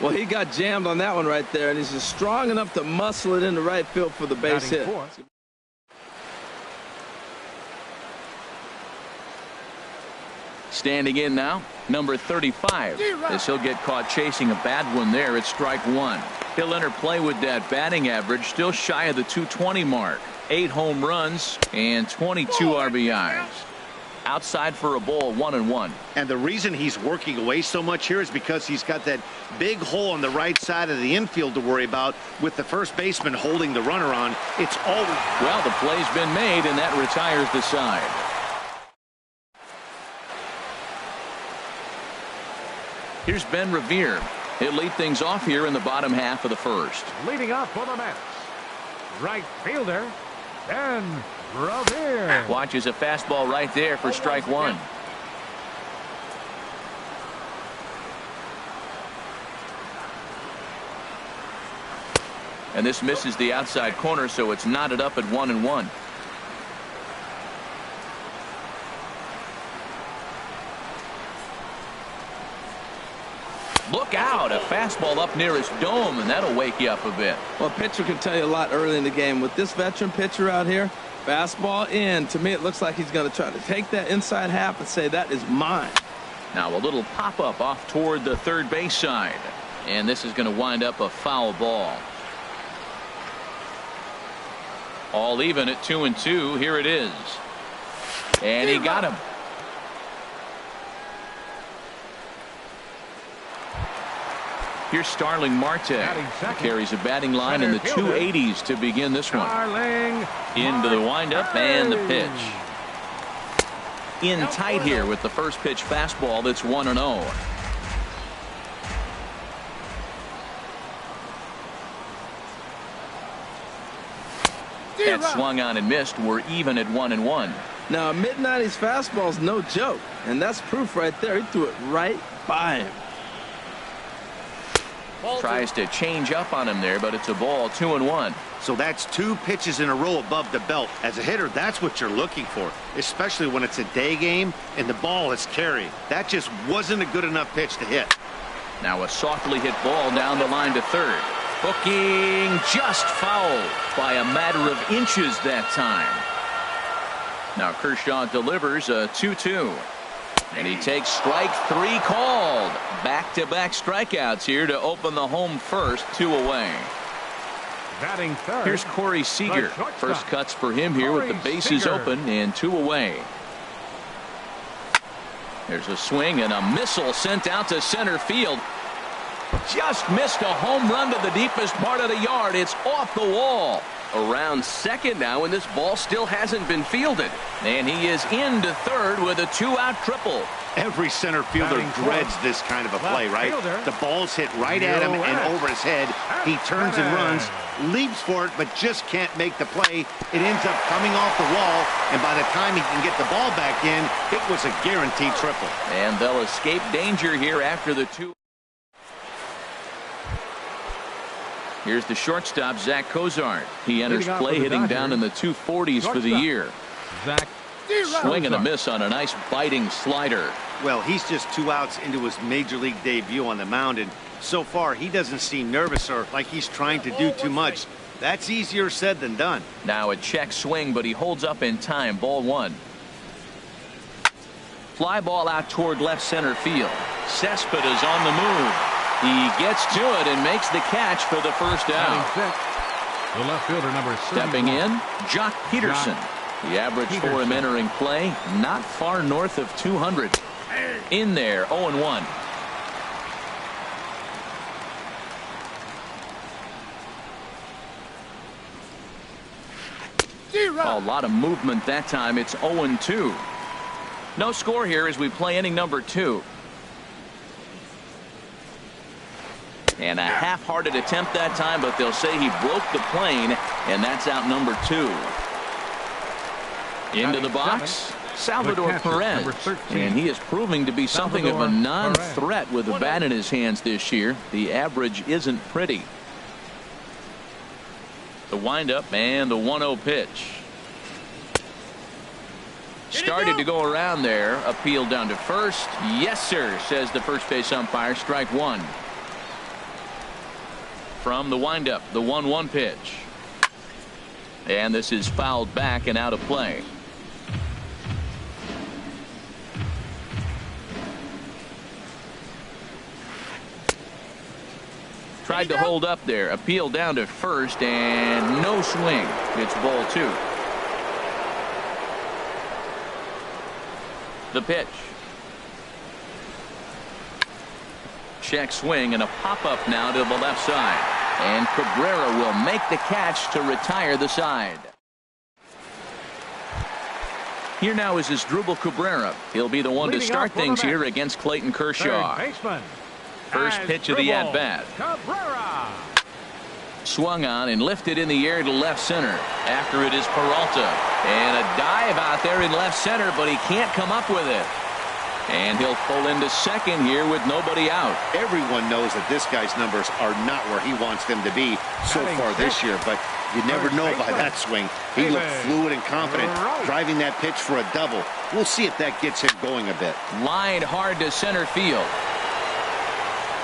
Well, he got jammed on that one right there, and he's just strong enough to muscle it into right field for the base hit. Standing in now, number 35. As he'll get caught chasing a bad one there, it's strike one. He'll enter play with that batting average, still shy of the 220 mark. 8 home runs and 22 RBIs. Outside for a ball, 1-1. And the reason he's working away so much here is because he's got that big hole on the right side of the infield to worry about with the first baseman holding the runner on. It's always... Well, the play's been made, and that retires the side. Here's Ben Revere. He'll lead things off here in the bottom half of the first. Leading up for the Mets, right fielder, Ben Revere. Watches a fastball right there for strike one. And this misses the outside corner, so it's knotted up at 1-1. Look out, a fastball up near his dome, and that'll wake you up a bit. Well, a pitcher can tell you a lot early in the game. With this veteran pitcher out here, fastball in. To me, it looks like he's going to try to take that inside half and say, that is mine. Now a little pop-up off toward the third base side. And this is going to wind up a foul ball. All even at 2-2. Here it is. And he got him. Here's Starling Marte. Carries a batting line in the 280s to begin this one. Into the windup and the pitch. In tight here with the first pitch fastball that's 1-0. That swung on and missed. We're even at 1-1. Now, a mid-90s fastball is no joke, and that's proof right there. He threw it right by him. Tries to change up on him there, but it's a ball, 2-1. So that's 2 pitches in a row above the belt. As a hitter, that's what you're looking for, especially when it's a day game and the ball is carried. That just wasn't a good enough pitch to hit. Now a softly hit ball down the line to third. Hooking just fouled by a matter of inches that time. Now Kershaw delivers a 2-2. And he takes strike 3 called. Back-to-back strikeouts here to open the home first, 2 away. Batting third. Here's Corey Seager. First cuts for him here with the bases open and 2 away. There's a swing and a missile sent out to center field. Just missed a home run to the deepest part of the yard. It's off the wall. Around second now, and this ball still hasn't been fielded. And he is into third with a 2-out triple. Every center fielder dreads this kind of a play, right? The ball's hit right at him and over his head. He turns and runs, leaps for it, but just can't make the play. It ends up coming off the wall, and by the time he can get the ball back in, it was a guaranteed triple. And they'll escape danger here after the 2. Here's the shortstop, Zach Cozart. He enters play hitting down in the 240s for the year. Zach. Swing and a miss on a nice biting slider. Well, he's just 2 outs into his major league debut on the mound, and so far he doesn't seem nervous or like he's trying to do too much. That's easier said than done. Now a check swing, but he holds up in time. Ball 1. Fly ball out toward left center field. Cespedes on the move. He gets to it and makes the catch for the first out. The left fielder, number 7. Stepping in, Jock Peterson. The average for him entering play, not far north of 200. In there, 0-1. A lot of movement that time. It's 0-2. No score here as we play inning number 2. And a half-hearted attempt that time, but they'll say he broke the plane, and that's out number 2. Into the box, Salvador Perez. And he is proving to be something of a non-threat with a bat in his hands this year. The average isn't pretty. The windup and the 1-0 pitch. Started to go around there. Appeal down to first. Yes, sir, says the first base umpire. Strike 1. From the windup, the 1-1 pitch. And this is fouled back and out of play. Tried to hold up there. Appeal down to first and no swing. It's ball 2. The pitch. Check swing and a pop-up now to the left side. And Cabrera will make the catch to retire the side. Here now is Asdrubal Cabrera. He'll be the one to start things here against Clayton Kershaw. First pitch of the at-bat. Swung on and lifted in the air to left center. After it is Peralta. And a dive out there in left center, but he can't come up with it. And he'll pull into second here with nobody out. Everyone knows that this guy's numbers are not where he wants them to be so far this year, but you never know by that swing. He looked fluid and confident, driving that pitch for a double. We'll see if that gets him going a bit. Lined hard to center field.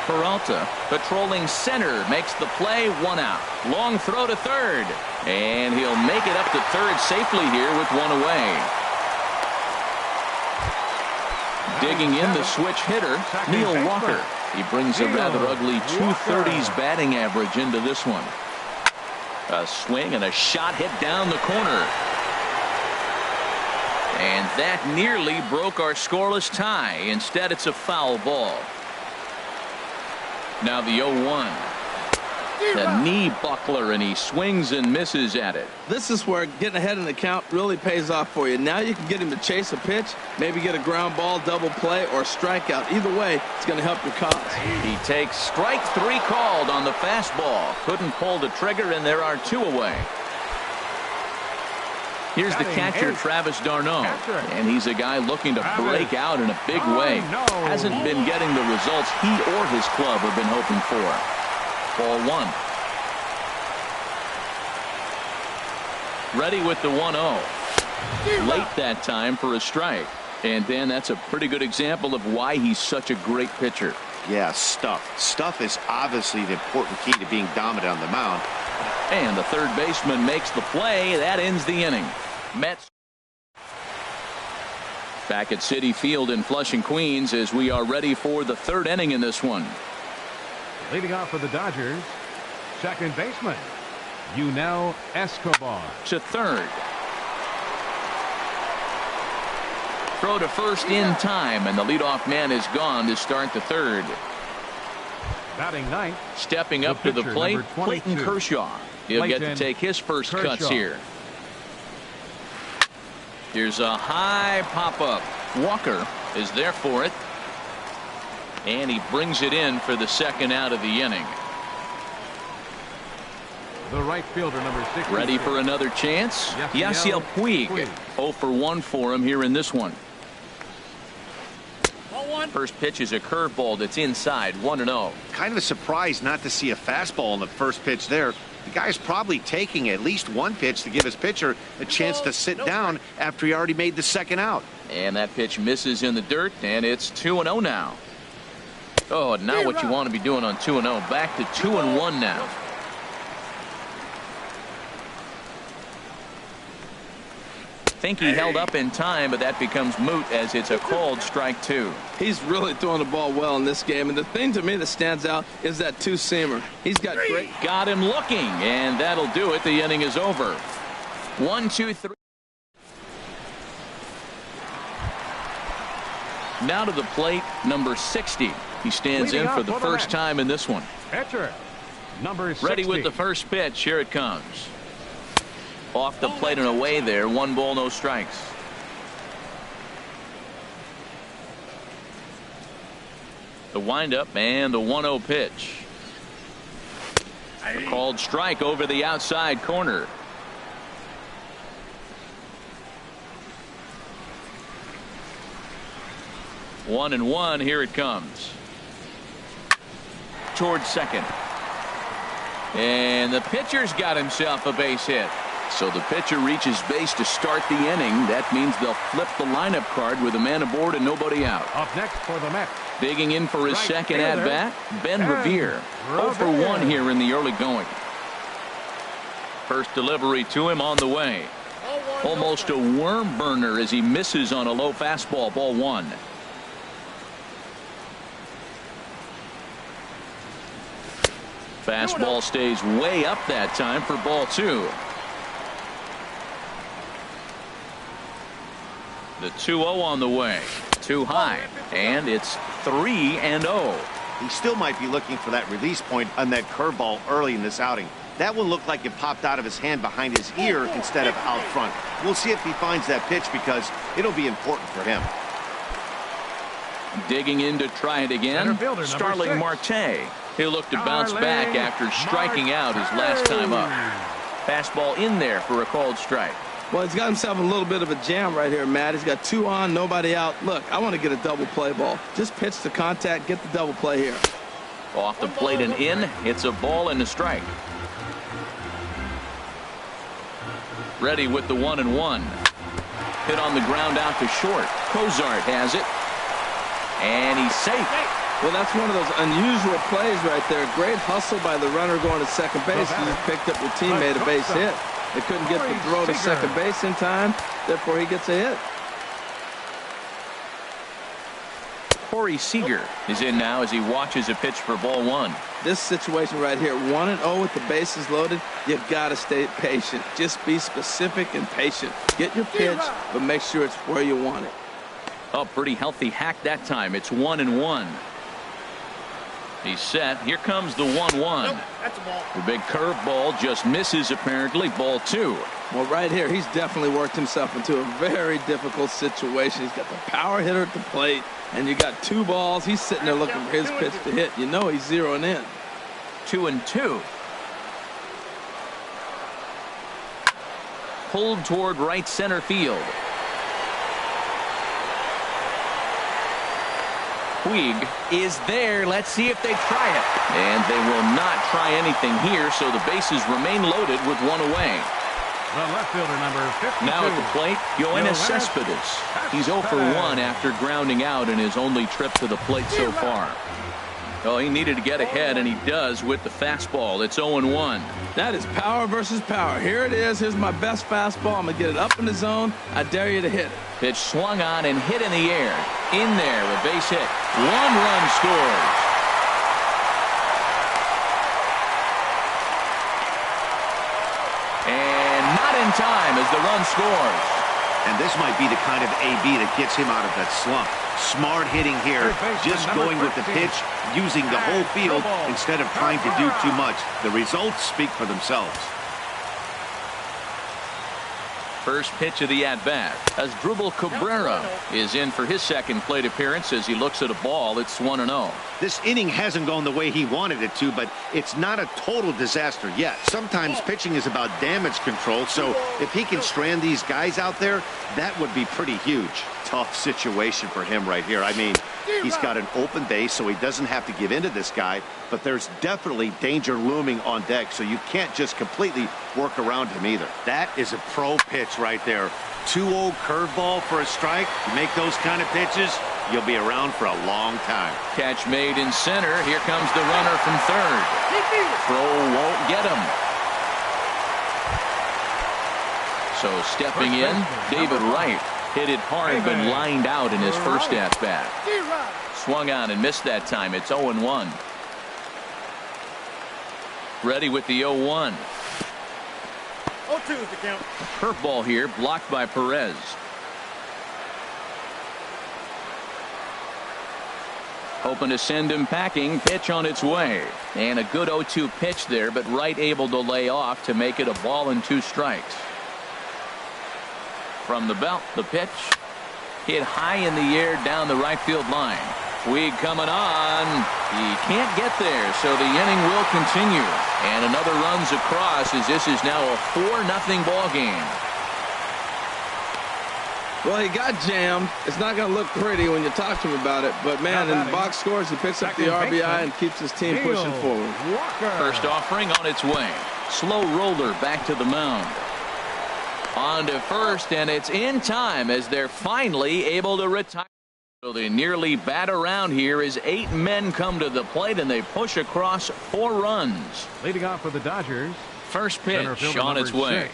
Peralta patrolling center makes the play. 1 out. Long throw to third. And he'll make it up to third safely here with 1 away. Digging in the switch hitter, Neil Walker. He brings a rather ugly 230s batting average into this one. A swing and a shot hit down the corner. And that nearly broke our scoreless tie. Instead, it's a foul ball. Now the 0-1. The knee buckler, and he swings and misses at it. This is where getting ahead in the count really pays off for you. Now you can get him to chase a pitch, maybe get a ground ball, double play, or strikeout. Either way, it's going to help your cause. He takes strike 3 called on the fastball. Couldn't pull the trigger, and there are 2 away. Here's the catcher, Travis d'Arnaud, and he's a guy looking to break out in a big way. Hasn't been getting the results he or his club have been hoping for. Ball 1. Ready with the 1-0. Late that time for a strike. And Dan, that's a pretty good example of why he's such a great pitcher. Yeah, stuff. Stuff is obviously the important key to being dominant on the mound. And the third baseman makes the play. That ends the inning. Mets. Back at Citi Field in Flushing, Queens, as we are ready for the third inning in this one. Leading off for the Dodgers, second baseman, Yunel Escobar. To third. Throw to first in time, and the leadoff man is gone to start the third. Batting ninth. Stepping up to the plate, Clayton Kershaw. He'll get to take his first cuts here. Here's a high pop-up. Walker is there for it. And he brings it in for the second out of the inning. The right fielder, number 6. Ready for another chance? Yasiel Puig. 0 for 1 for him here in this one. First pitch is a curveball that's inside, 1-0. Kind of a surprise not to see a fastball on the first pitch there. The guy's probably taking at least one pitch to give his pitcher a chance to sit down after he already made the second out. And that pitch misses in the dirt, and it's 2-0 now. Oh, not what you want to be doing on 2-0. Back to 2-1 now. Think he held up in time, but that becomes moot as it's a called strike 2. He's really throwing the ball well in this game, and the thing to me that stands out is that two-seamer. He's got great. Got him looking, and that'll do it. The inning is over. 1, 2, 3. Now to the plate, number 60. He stands in for the first time in this one. Pitcher, number 60. Ready with the first pitch. Here it comes. Off the plate and away there. 1 ball, no strikes. The windup and the 1-0 pitch. A called strike over the outside corner. One and one. Here it comes. Towards second. And the pitcher's got himself a base hit. So the pitcher reaches base to start the inning. That means they'll flip the lineup card with a man aboard and nobody out. Up next for the Mets. Digging in for his second at-bat, Ben Revere. 0 for 1 here in the early going. First delivery to him on the way. Almost a worm burner as he misses on a low fastball. Ball 1. Fastball stays way up that time for ball 2. The 2-0 on the way. Too high. And it's 3-0. He still might be looking for that release point on that curveball early in this outing. That one looked like it popped out of his hand behind his ear instead of out front. We'll see if he finds that pitch because it'll be important for him. Digging in to try it again. Starling Marte. He'll look to bounce back after striking out his last time up. Fastball in there for a called strike. Well, he's got himself a little bit of a jam right here, Matt. He's got 2 on, nobody out. Look, I want to get a double play ball. Just pitch to contact, get the double play here. Off the plate and in. It's a ball and a strike. Ready with the 1-1. Hit on the ground out to short. Cozart has it. And he's safe. Well, that's one of those unusual plays right there. Great hustle by the runner going to second base. He just picked up your teammate a base hit. They couldn't get the throw to second base in time. Therefore, he gets a hit. Corey Seager is in now as he watches a pitch for ball 1. This situation right here, 1-0 with the bases loaded, you got to stay patient. Just be specific and patient. Get your pitch, but make sure it's where you want it. Oh, pretty healthy hack that time. It's 1-1. He's set. Here comes the 1-1. Nope, that's a ball. The big curveball just misses apparently. Ball 2. Well, right here, he's definitely worked himself into a very difficult situation. He's got the power hitter at the plate, and you got 2 balls. He's sitting there looking for his pitch to hit. You know he's zeroing in. 2-2. Pulled toward right center field. Puig is there. Let's see if they try it. And they will not try anything here, so the bases remain loaded with 1 away. The left fielder, number 52. Now at the plate, Yoenis Cespedes. He's 0 for 1 after grounding out in his only trip to the plate so far. Oh, he needed to get ahead, and he does with the fastball. It's 0-1. That is power versus power. Here it is. Here's my best fastball. I'm going to get it up in the zone. I dare you to hit it. Pitch swung on and hit in the air. In there, a base hit. 1 run scores. And not in time as the run scores. And this might be the kind of AB that gets him out of that slump. Smart hitting here, just going with the pitch, using the whole field instead of trying to do too much. The results speak for themselves. First pitch of the at-bat as Drupal Cabrera is in for his second plate appearance as he looks at a ball. It's 1-0. This inning hasn't gone the way he wanted it to, but it's not a total disaster yet. Sometimes pitching is about damage control, so if he can strand these guys out there, that would be pretty huge. Tough situation for him right here. I mean, he's got an open base, so he doesn't have to give in to this guy, but there's definitely danger looming on deck, so you can't just completely work around him either. That is a pro pitch right there. 2-0 curveball for a strike. You make those kind of pitches, you'll be around for a long time. Catch made in center. Here comes the runner from third. Throw won't get him. So stepping in, David Wright. Hit it hard, but lined out in his first at-bat. Swung on and missed that time. It's 0-1. Ready with the 0-1. 0-2 is the count. Curveball here, blocked by Perez. Hoping to send him packing. Pitch on its way. And a good 0-2 pitch there, but Wright able to lay off to make it a ball and 2 strikes. From the belt, the pitch hit high in the air down the right field line. Weed coming on. He can't get there, so the inning will continue. And another runs across as this is now a 4-0 ball game. Well, he got jammed. It's not going to look pretty when you talk to him about it, but man, in the box scores, he picks up the RBI and keeps his team pushing forward. First offering on its way. Slow roller back to the mound. On to first, and it's in time as they're finally able to retire. So they nearly bat around here as 8 men come to the plate, and they push across 4 runs. Leading off for the Dodgers. First pitch on its way.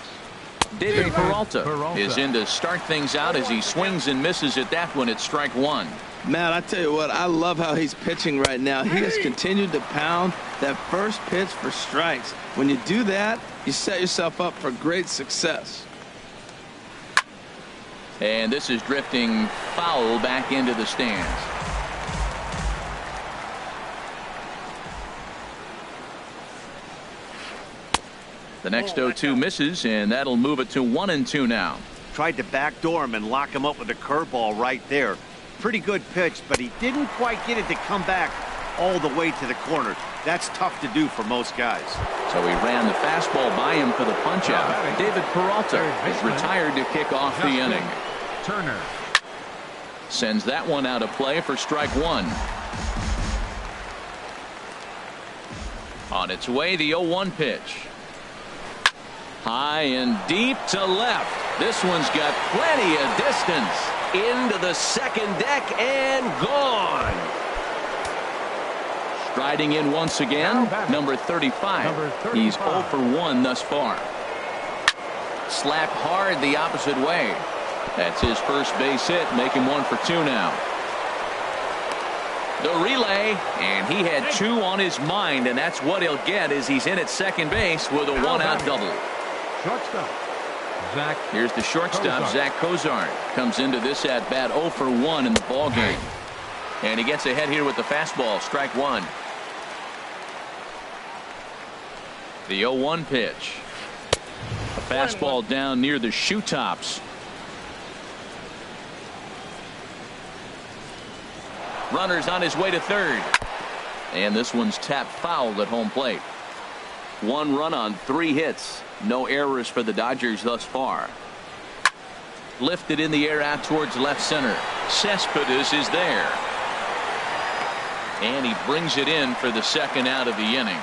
David Peralta is in to start things out as he swings and misses at that one at strike 1. Man, I tell you what, I love how he's pitching right now. He has continued to pound that first pitch for strikes. When you do that, you set yourself up for great success. And this is drifting foul back into the stands. The next 0-2 misses, and that'll move it to 1-2 now. Tried to backdoor him and lock him up with a curveball right there. Pretty good pitch, but he didn't quite get it to come back all the way to the corner. That's tough to do for most guys. So he ran the fastball by him for the punch-out. David Peralta is retired to kick off the inning. Turner sends that one out of play for strike 1. On its way, the 0-1 pitch. High and deep to left. This one's got plenty of distance. Into the second deck and gone. Striding in once again, number 35. He's 0 for 1 thus far. Slapped hard the opposite way. That's his first base hit, making 1 for 2 now. The relay, and he had 2 on his mind, and that's what he'll get as he's in at second base with a 1-out double. shortstop Zach. Here's the shortstop, Zach Cozart. Comes into this at bat 0 for 1 in the ball game. And he gets ahead here with the fastball, strike 1. The 0-1 pitch. A fastball down near the shoe tops. Runner's on his way to third. And this one's tapped foul at home plate. 1 run on 3 hits. No errors for the Dodgers thus far. Lifted in the air out towards left center. Cespedes is there. And he brings it in for the second out of the inning.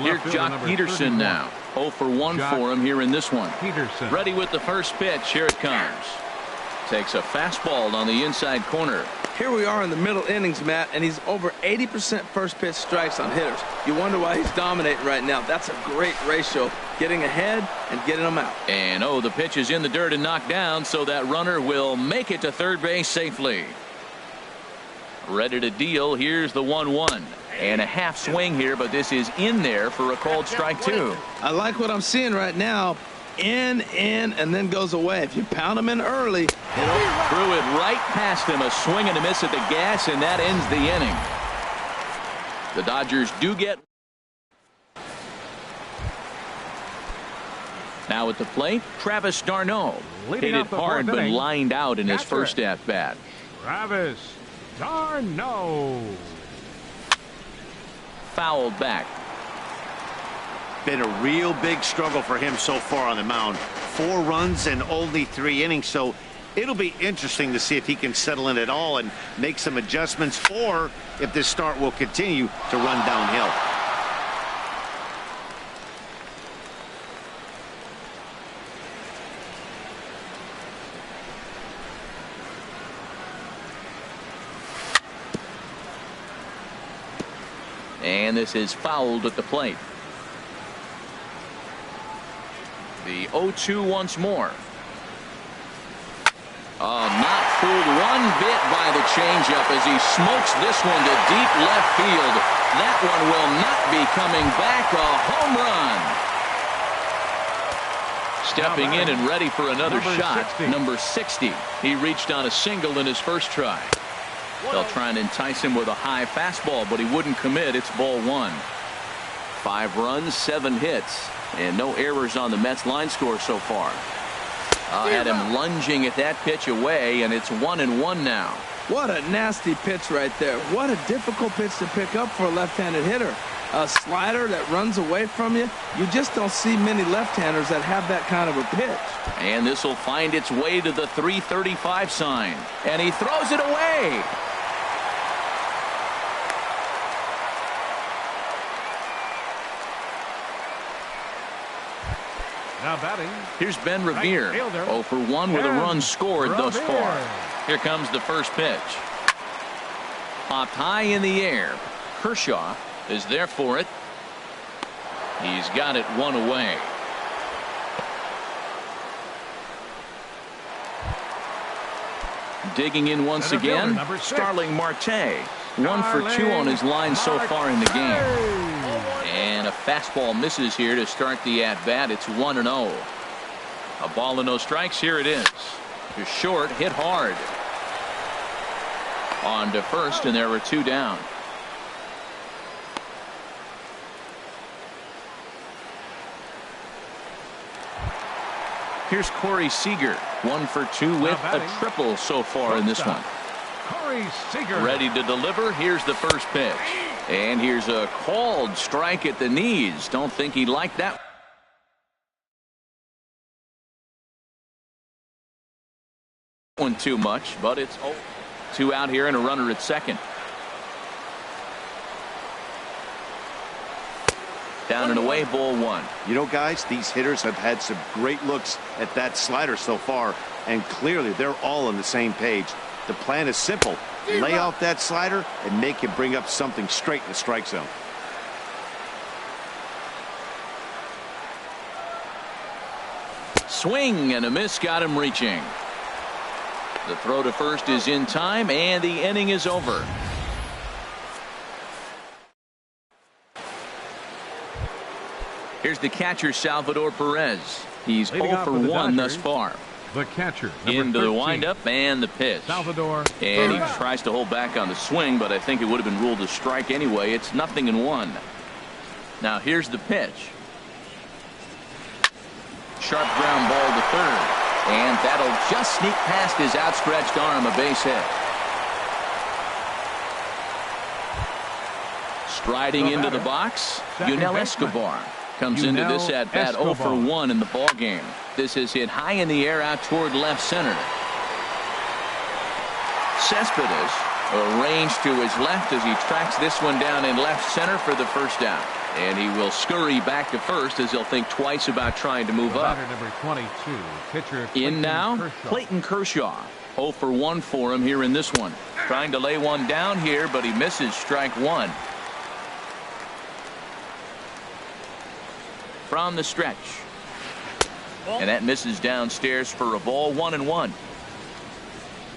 Here's Jock Peterson now. 0 for 1 for him here in this one. Peterson. Ready with the first pitch. Here it comes. Takes a fastball on the inside corner. Here we are in the middle innings, Matt, and he's over 80% first pitch strikes on hitters. You wonder why he's dominating right now. That's a great ratio, getting ahead and getting them out. And the pitch is in the dirt and knocked down, so that runner will make it to third base safely. Ready to deal. Here's the 1-1. And a half swing here, but this is in there for a called strike 2. I like what I'm seeing right now. In, and then goes away. If you pound him in early, threw it right past him. A swing and a miss at the gas, and that ends the inning. The Dodgers do get. Now at the plate, Travis d'Arnaud. Hit it hard, but lined out in his first at-bat. Travis d'Arnaud. Fouled back. Been a real big struggle for him so far on the mound. 4 runs and only 3 innings, so it'll be interesting to see if he can settle in at all and make some adjustments, or if this start will continue to run downhill. And this is fouled at the plate. The 0-2 once more. Not fooled one bit by the changeup as he smokes this one to deep left field. That one will not be coming back. A home run. Stepping in and ready for another shot. 60. Number 60. He reached on a single in his first try. They'll try and entice him with a high fastball, but he wouldn't commit. It's ball 1. 5 runs, 7 hits, and no errors on the Mets line score so far. Had him lunging at that pitch away, and it's 1-1 now. What a nasty pitch right there. What a difficult pitch to pick up for a left-handed hitter. A slider that runs away from you. You just don't see many left-handers that have that kind of a pitch. And this will find its way to the 335 sign. And he throws it away. Now batting. Here's Ben Revere. 0 for 1 with a run scored thus far. Here comes the first pitch. Popped high in the air. Kershaw is there for it. He's got it 1 away. Digging in once again, Starling Marte. 1 for 2 on his line so far in the game. And a fastball misses here to start the at-bat. It's 1-0. A ball and no strikes. Here it is. To short, hit hard. On to first, and there were 2 down. Here's Corey Seager. 1 for 2 with a triple so far in this one. Corey Seager. Ready to deliver. Here's the first pitch. And here's a called strike at the knees. Don't think he liked that one too much, but it's 2 out here and a runner at second. Down and away, ball 1. You know, guys, these hitters have had some great looks at that slider so far, and clearly they're all on the same page. The plan is simple. Lay off that slider and make him bring up something straight in the strike zone. Swing and a miss got him reaching. The throw to first is in time, and the inning is over. Here's the catcher, Salvador Perez. He's 0 for 1 thus far. The catcher. Into the windup and the pitch. Salvador. And he tries to hold back on the swing, but I think it would have been ruled a strike anyway. It's 0-1. Now here's the pitch. Sharp ground ball to third. And that'll just sneak past his outstretched arm, a base hit. Striding into the box, Yunel Escobar. Comes into this at-bat 0 for 1 in the ball game. This is hit high in the air out toward left center. Cespedes arranged to his left as he tracks this one down in left center for the first out. And he will scurry back to first as he'll think twice about trying to move up. Number 22, pitcher In now, Clayton Kershaw. 0 for 1 for him here in this one. Trying to lay one down here, but he misses strike one. From the stretch. And that misses downstairs for a ball. 1-1.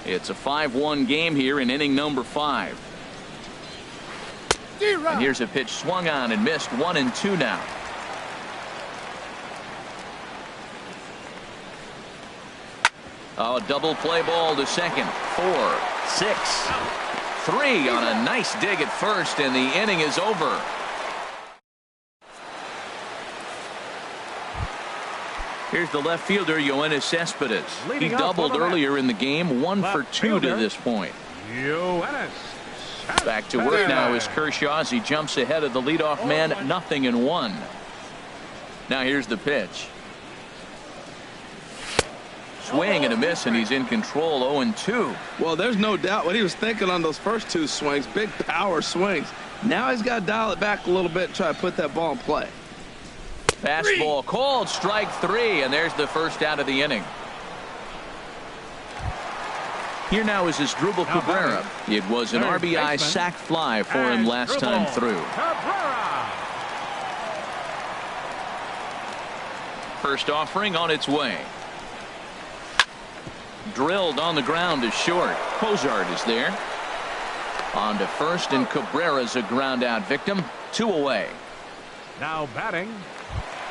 It's a 5-1 game here in inning number 5. And here's a pitch swung on and missed. 1-2 now. Oh, double play ball to second. 4, 6, 3 on a nice dig at first, and the inning is over. Here's the left fielder, Yoenis Cespedes. He doubled earlier in the game. 1 for 2 to this point. Back to work now is Kershaw as he jumps ahead of the leadoff man. 0-1. Now here's the pitch. Swing and a miss, and he's in control. 0-2. Well, there's no doubt what he was thinking on those first two swings. Big power swings. Now he's got to dial it back a little bit and try to put that ball in play. Fastball called, strike 3, and there's the first out of the inning. Here now is Asdrubal Cabrera. It was an RBI sac fly for him last time through. First offering on its way. Drilled on the ground to short. Cozart is there. On to first, and Cabrera's a ground out victim. 2 away. Now batting,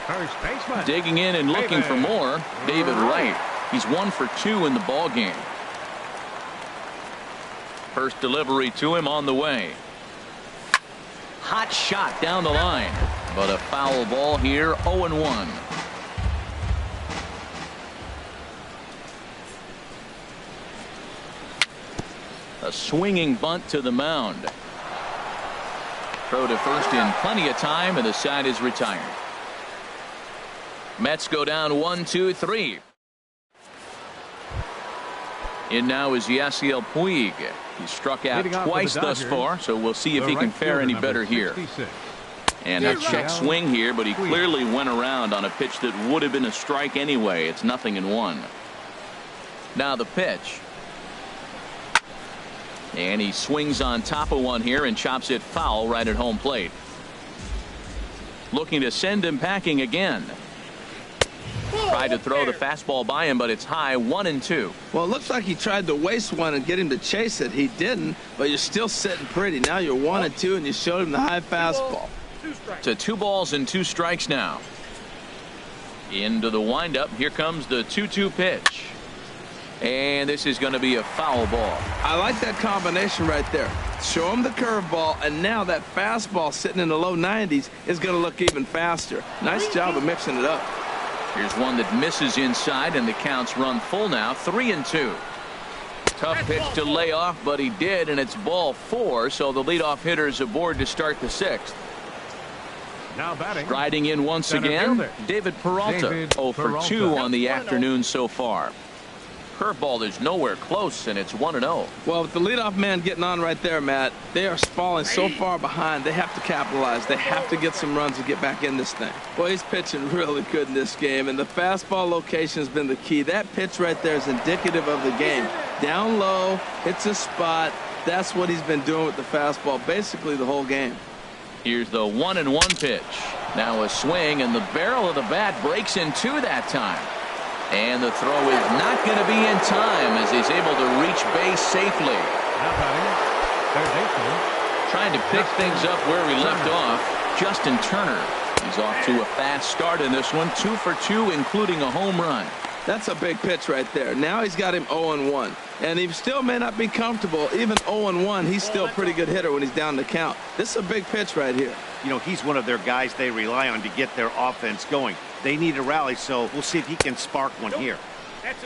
first baseman. Digging in and looking for more, David Wright. He's 1 for 2 in the ball game. First delivery to him on the way. Hot shot down the line, but a foul ball here. 0-1. A swinging bunt to the mound. Throw to first in plenty of time, and the side is retired. Mets go down 1-2-3. In now is Yasiel Puig. He struck out twice thus far, so we'll see if he can fare any better here. And a check swing here, but he clearly went around on a pitch that would have been a strike anyway. It's 0-1. Now the pitch. And he swings on top of one here and chops it foul right at home plate. Looking to send him packing again. Tried to throw the fastball by him, but it's high. 1-2. Well, it looks like he tried to waste one and get him to chase it. He didn't, but you're still sitting pretty. Now you're 1-2, and you showed him the high fastball. To 2 balls and 2 strikes now. Into the windup. Here comes the 2-2 pitch. And this is going to be a foul ball. I like that combination right there. Show him the curveball, and now that fastball sitting in the low 90s is going to look even faster. Nice job of mixing it up. Here's one that misses inside, and the counts run full now. 3-2. Tough pitch to lay off, but he did, and it's ball 4, so the leadoff hitter is aboard to start the 6th. Now batting. Striding in once again, David Peralta. 0 for 2 on the afternoon so far. Curveball is nowhere close, and it's 1-0. Well, with the leadoff man getting on right there, Matt, they are falling so far behind. They have to capitalize. They have to get some runs to get back in this thing. Boy, he's pitching really good in this game, and the fastball location has been the key. That pitch right there is indicative of the game. Down low, hits a spot. That's what he's been doing with the fastball basically the whole game. Here's the 1-1 pitch. Now a swing, and the barrel of the bat breaks in 2 that time. And the throw is not going to be in time as he's able to reach base safely. Trying to pick things up where we left off, Justin Turner. He's off to a fast start in this one. 2 for 2, including a home run. That's a big pitch right there. Now he's got him 0-1. And he still may not be comfortable. Even 0-1, he's still a pretty good hitter when he's down the count. This is a big pitch right here. You know, he's one of their guys they rely on to get their offense going. They need a rally, so we'll see if he can spark one here.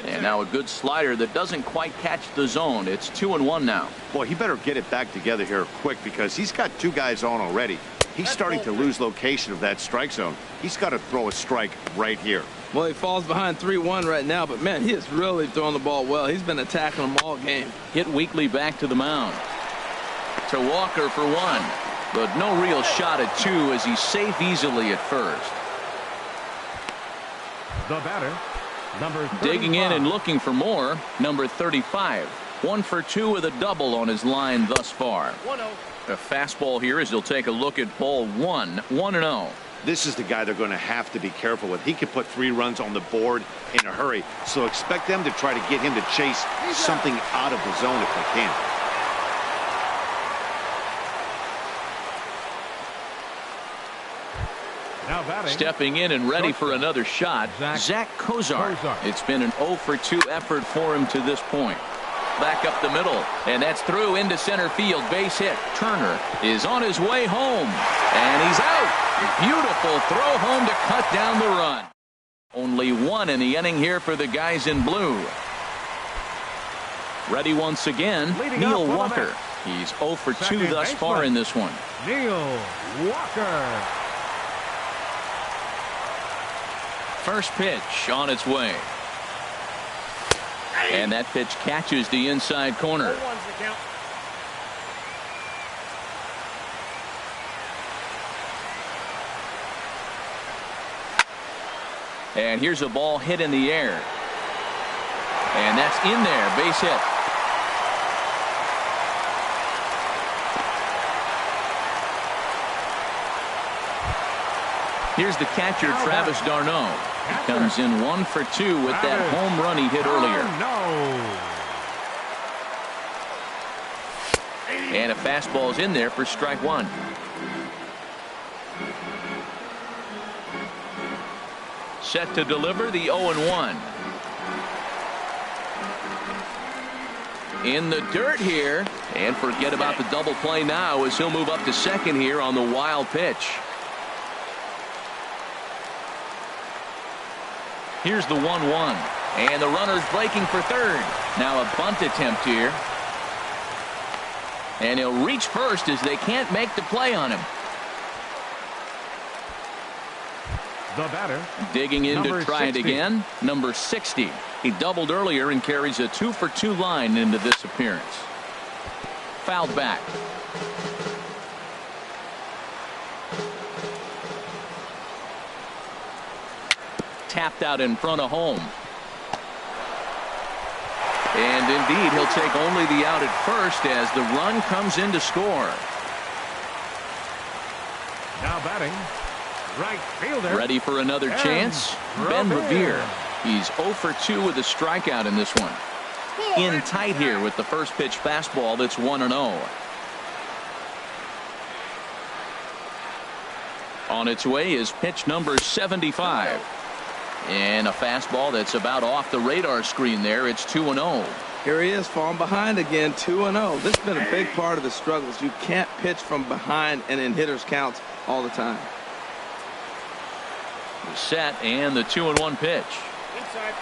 And now a good slider that doesn't quite catch the zone. It's 2-1 now. Boy, he better get it back together here quick because he's got 2 guys on already. He's starting to lose location of that strike zone. He's got to throw a strike right here. Well, he falls behind 3-1 right now, but man, he is really throwing the ball well. He's been attacking them all game. Hit weakly back to the mound. To Walker for 1. but no real shot at 2 as he's safe easily at first. The batter, number 35. Digging in and looking for more, number 35. 1 for 2 with a double on his line thus far. 1-0. A fastball here as he'll take a look at ball 1, 1-0. This is the guy they're going to have to be careful with. He could put 3 runs on the board in a hurry, so expect them to try to get him to chase something out of the zone if they can. Now batting. Stepping in and ready for another shot, Zach Kozar. It's been an 0 for 2 effort for him to this point. Back up the middle, and that's through into center field. Base hit. Turner is on his way home, and he's out. Beautiful throw home to cut down the run. Only 1 in the inning here for the guys in blue. Ready once again, Neil Walker. He's 0 for 2 thus far in this one. Neil Walker. First pitch on its way. And that pitch catches the inside corner. 0-1's the count. And here's a ball hit in the air. And that's in there. Base hit. Here's the catcher, Travis d'Arnaud. He comes in 1 for 2 with that home run he hit earlier. And a fastball's in there for strike 1. Set to deliver the 0-1. In the dirt here. And forget about the double play now as he'll move up to second here on the wild pitch. Here's the 1-1. And the runner's breaking for third. Now a bunt attempt here. And he'll reach first as they can't make the play on him. The batter. Digging in to try 60. it again. Number 60. He doubled earlier and carries a 2 for 2 line into this appearance. Fouled back. Tapped out in front of home. And indeed, he'll take only the out at first as the run comes in to score. Now batting, right fielder. Ready for another chance? Ben Revere. He's 0 for 2 with a strikeout in this one. In tight here with the first pitch fastball that's 1-0. On its way is pitch number 75. And a fastball that's about off the radar screen there. It's 2-0. Here he is falling behind again, 2-0. This has been a big part of the struggles. You can't pitch from behind and in hitters counts all the time. The set and the 2-1 pitch.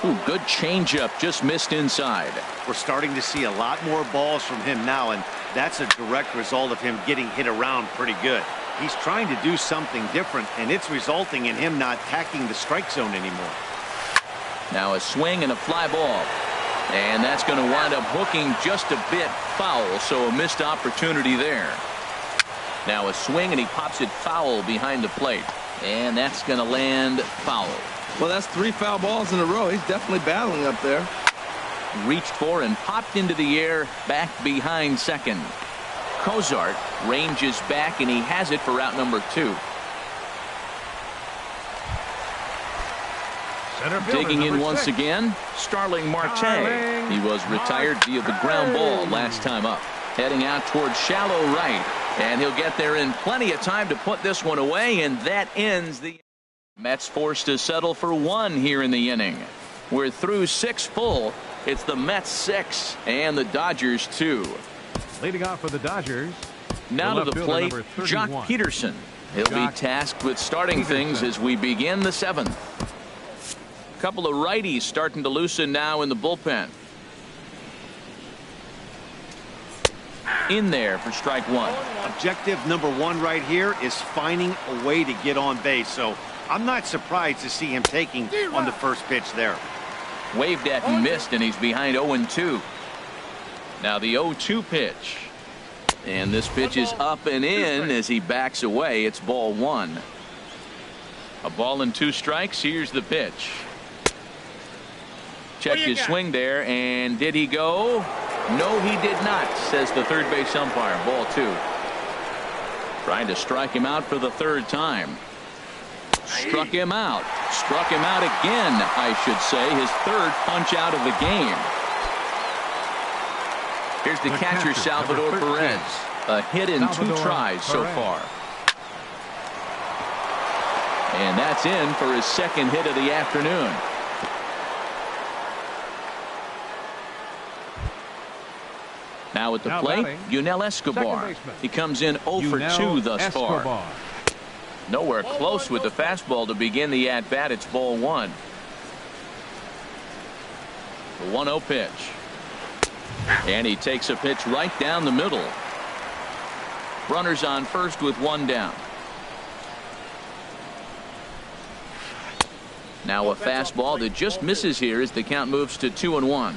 Ooh, good changeup, just missed inside. We're starting to see a lot more balls from him now, and that's a direct result of him getting hit around pretty good. He's trying to do something different, and it's resulting in him not attacking the strike zone anymore. Now a swing and a fly ball. And that's going to wind up hooking just a bit foul, so a missed opportunity there. Now a swing, and he pops it foul behind the plate. And that's going to land foul. Well, that's 3 foul balls in a row. He's definitely battling up there. Reached for and popped into the air back behind second. Cozart ranges back, and he has it for out number 2. Digging in once again, Starling Marte. He was retired via the ground ball last time up. Heading out towards shallow right, and he'll get there in plenty of time to put this one away, and that ends the Mets forced to settle for 1 here in the inning. We're through 6 full. It's the Mets 6 and the Dodgers 2. Leading off for the Dodgers. Now to the plate, Jock Peterson. He'll be tasked with starting things as we begin the 7th. A couple of righties starting to loosen now in the bullpen. In there for strike 1. Objective number 1 right here is finding a way to get on base, so I'm not surprised to see him taking on the first pitch there. Waved at and missed, and he's behind 0-2. Now the 0-2 pitch. And this pitch is up and in as he backs away. It's ball one. A ball and 2 strikes. Here's the pitch. Checked his swing there, and did he go? No, he did not, says the third base umpire. Ball 2. Trying to strike him out for the 3rd time. Struck him out. Struck him out again, I should say. His 3rd punch out of the game. Here's the catcher, Salvador Perez. A hit in 2 tries so far. And that's in for his 2nd hit of the afternoon. Now at the plate, Yunel Escobar. He comes in 0 for 2 thus far. Nowhere close with the fastball to begin the at-bat. It's ball 1. The 1-0 pitch. And he takes a pitch right down the middle. Runners on first with 1 down. Now a fastball that just misses here as the count moves to 2-1.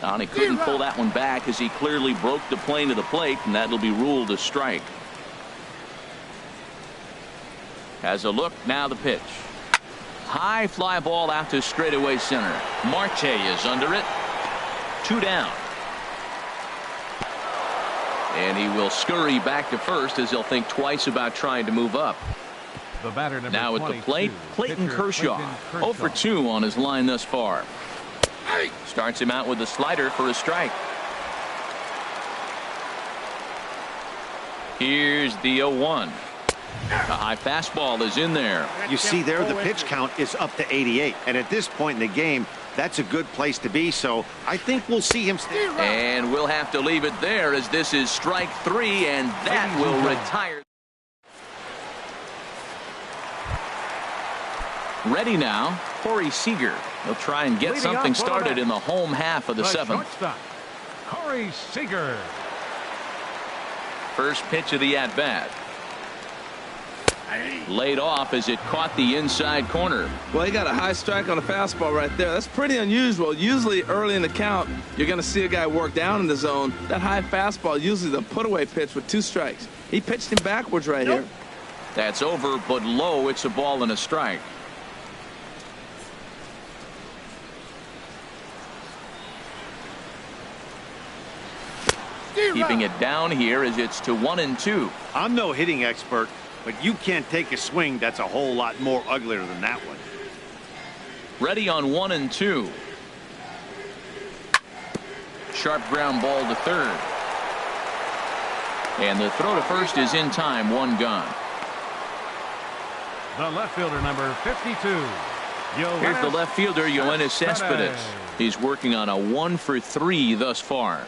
And he couldn't pull that one back as he clearly broke the plane of the plate, and that'll be ruled a strike. Has a look, now the pitch. High fly ball out to straightaway center. Marte is under it. 2 down. And he will scurry back to first as he'll think twice about trying to move up. The batter, now at the plate, Clayton Kershaw. 0 for 2 on his line thus far. Starts him out with a slider for a strike. Here's the 0-1. A high fastball is in there. You see there, the pitch count is up to 88. And at this point in the game, that's a good place to be. So I think we'll see him stay. And we'll have to leave it there as this is strike 3, and that will retire. Ready now, Corey Seager. He'll try and get something started in the home half of the 7th. Corey Seager. First pitch of the at-bat. Laid off as it caught the inside corner. Well, he got a high strike on a fastball right there. That's pretty unusual. Usually early in the count, you're going to see a guy work down in the zone. That high fastball, usually the put-away pitch with 2 strikes. He pitched him backwards right here. That's over, but low. It's a ball and a strike. Keeping it down here as it's to 1-2. I'm no hitting expert, but you can't take a swing that's a whole lot more uglier than that one. Ready on 1-2. Sharp ground ball to third. And the throw to first is in time. 1 gone. The left fielder, number 52. Here's the left fielder, Yoenis Cespedes. He's working on a 1 for 3 thus far.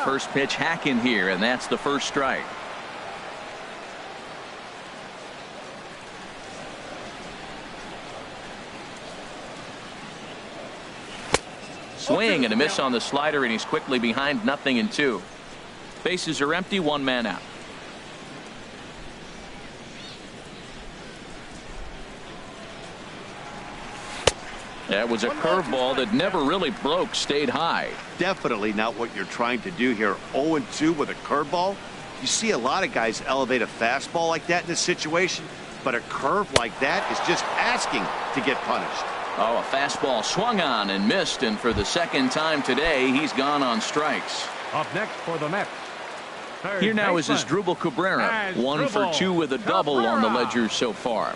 First pitch hack in here, and that's the first strike. Swing and a miss on the slider, and he's quickly behind 0-2. Bases are empty, 1 man out. That was a curveball that never really broke, stayed high. Definitely not what you're trying to do here. 0-2 with a curveball. You see a lot of guys elevate a fastball like that in this situation, but a curve like that is just asking to get punished. Oh, a fastball swung on and missed, and for the 2nd time today, he's gone on strikes. Up next for the Mets. Here now is Asdrubal Cabrera. 1 for 2 with a double on the ledger so far.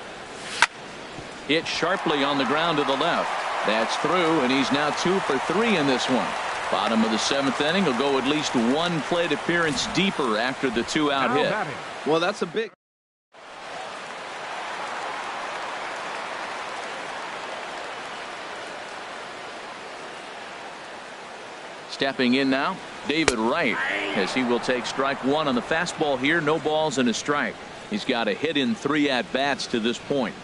Hit sharply on the ground to the left. That's through, and he's now 2 for 3 in this one. Bottom of the 7th inning. He'll go at least 1 plate appearance deeper after the 2-out hit. Well, that's a big. Stepping in now, David Wright, as he will take strike 1 on the fastball here. No balls and a strike. He's got a hit in 3 at-bats to this point.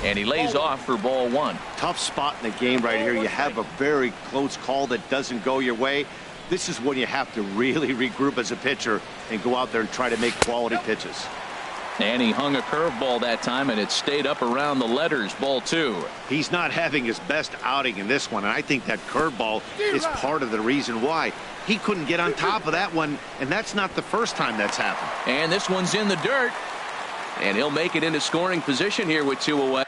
And he lays off for ball 1. Tough spot in the game right here. You have a very close call that doesn't go your way. This is when you have to really regroup as a pitcher and go out there and try to make quality pitches. And he hung a curveball that time, and it stayed up around the letters. Ball 2. He's not having his best outing in this one, and I think that curveball is part of the reason why. He couldn't get on top of that one, and that's not the first time that's happened. And this one's in the dirt. And he'll make it into scoring position here with 2 away.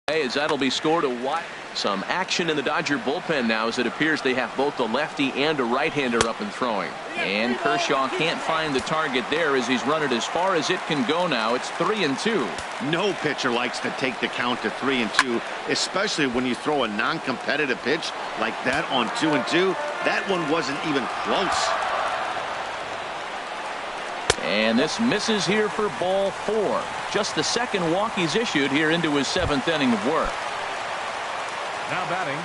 As that'll be scored a while. Some action in the Dodger bullpen now, as it appears they have both a lefty and a right-hander up and throwing. And Kershaw can't find the target there as he's run it as far as it can go now. It's 3-2. No pitcher likes to take the count to 3-2, especially when you throw a non-competitive pitch like that on 2-2. That one wasn't even close. And this misses here for ball 4. Just the second walk he's issued here into his 7th inning of work. Now batting.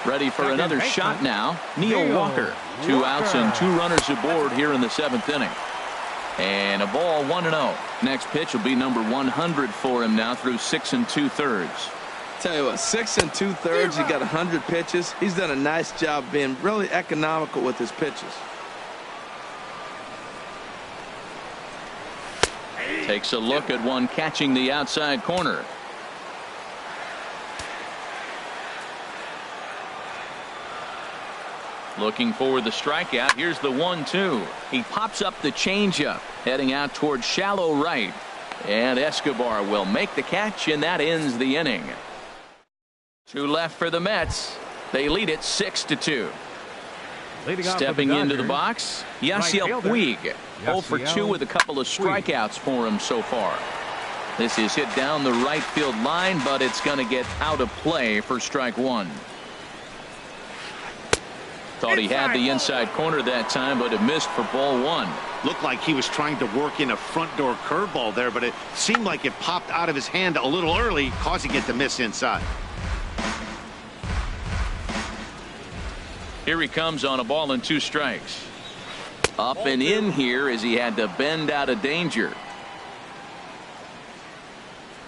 Ready for another shot now. Neil Walker. 2 outs and 2 runners aboard here in the 7th inning. And a ball 1-0. Next pitch will be number 100 for him now through 6 2/3. Tell you what, 6 2/3. He got 100 pitches. He's done a nice job being really economical with his pitches. Takes a look at one catching the outside corner. Looking for the strikeout. Here's the 1-2. He pops up the changeup, heading out towards shallow right. And Escobar will make the catch, and that ends the inning. 2 left for the Mets. They lead it 6-2. Stepping into the box, Yasiel Puig. 0 for 2 with a couple of strikeouts for him so far. This is hit down the right field line, but it's going to get out of play for strike 1. Thought he had the inside corner that time, but it missed for ball 1. Looked like he was trying to work in a front door curveball there, but it seemed like it popped out of his hand a little early, causing it to miss inside. Here he comes on a ball and 2 strikes. Up and in here as he had to bend out of danger.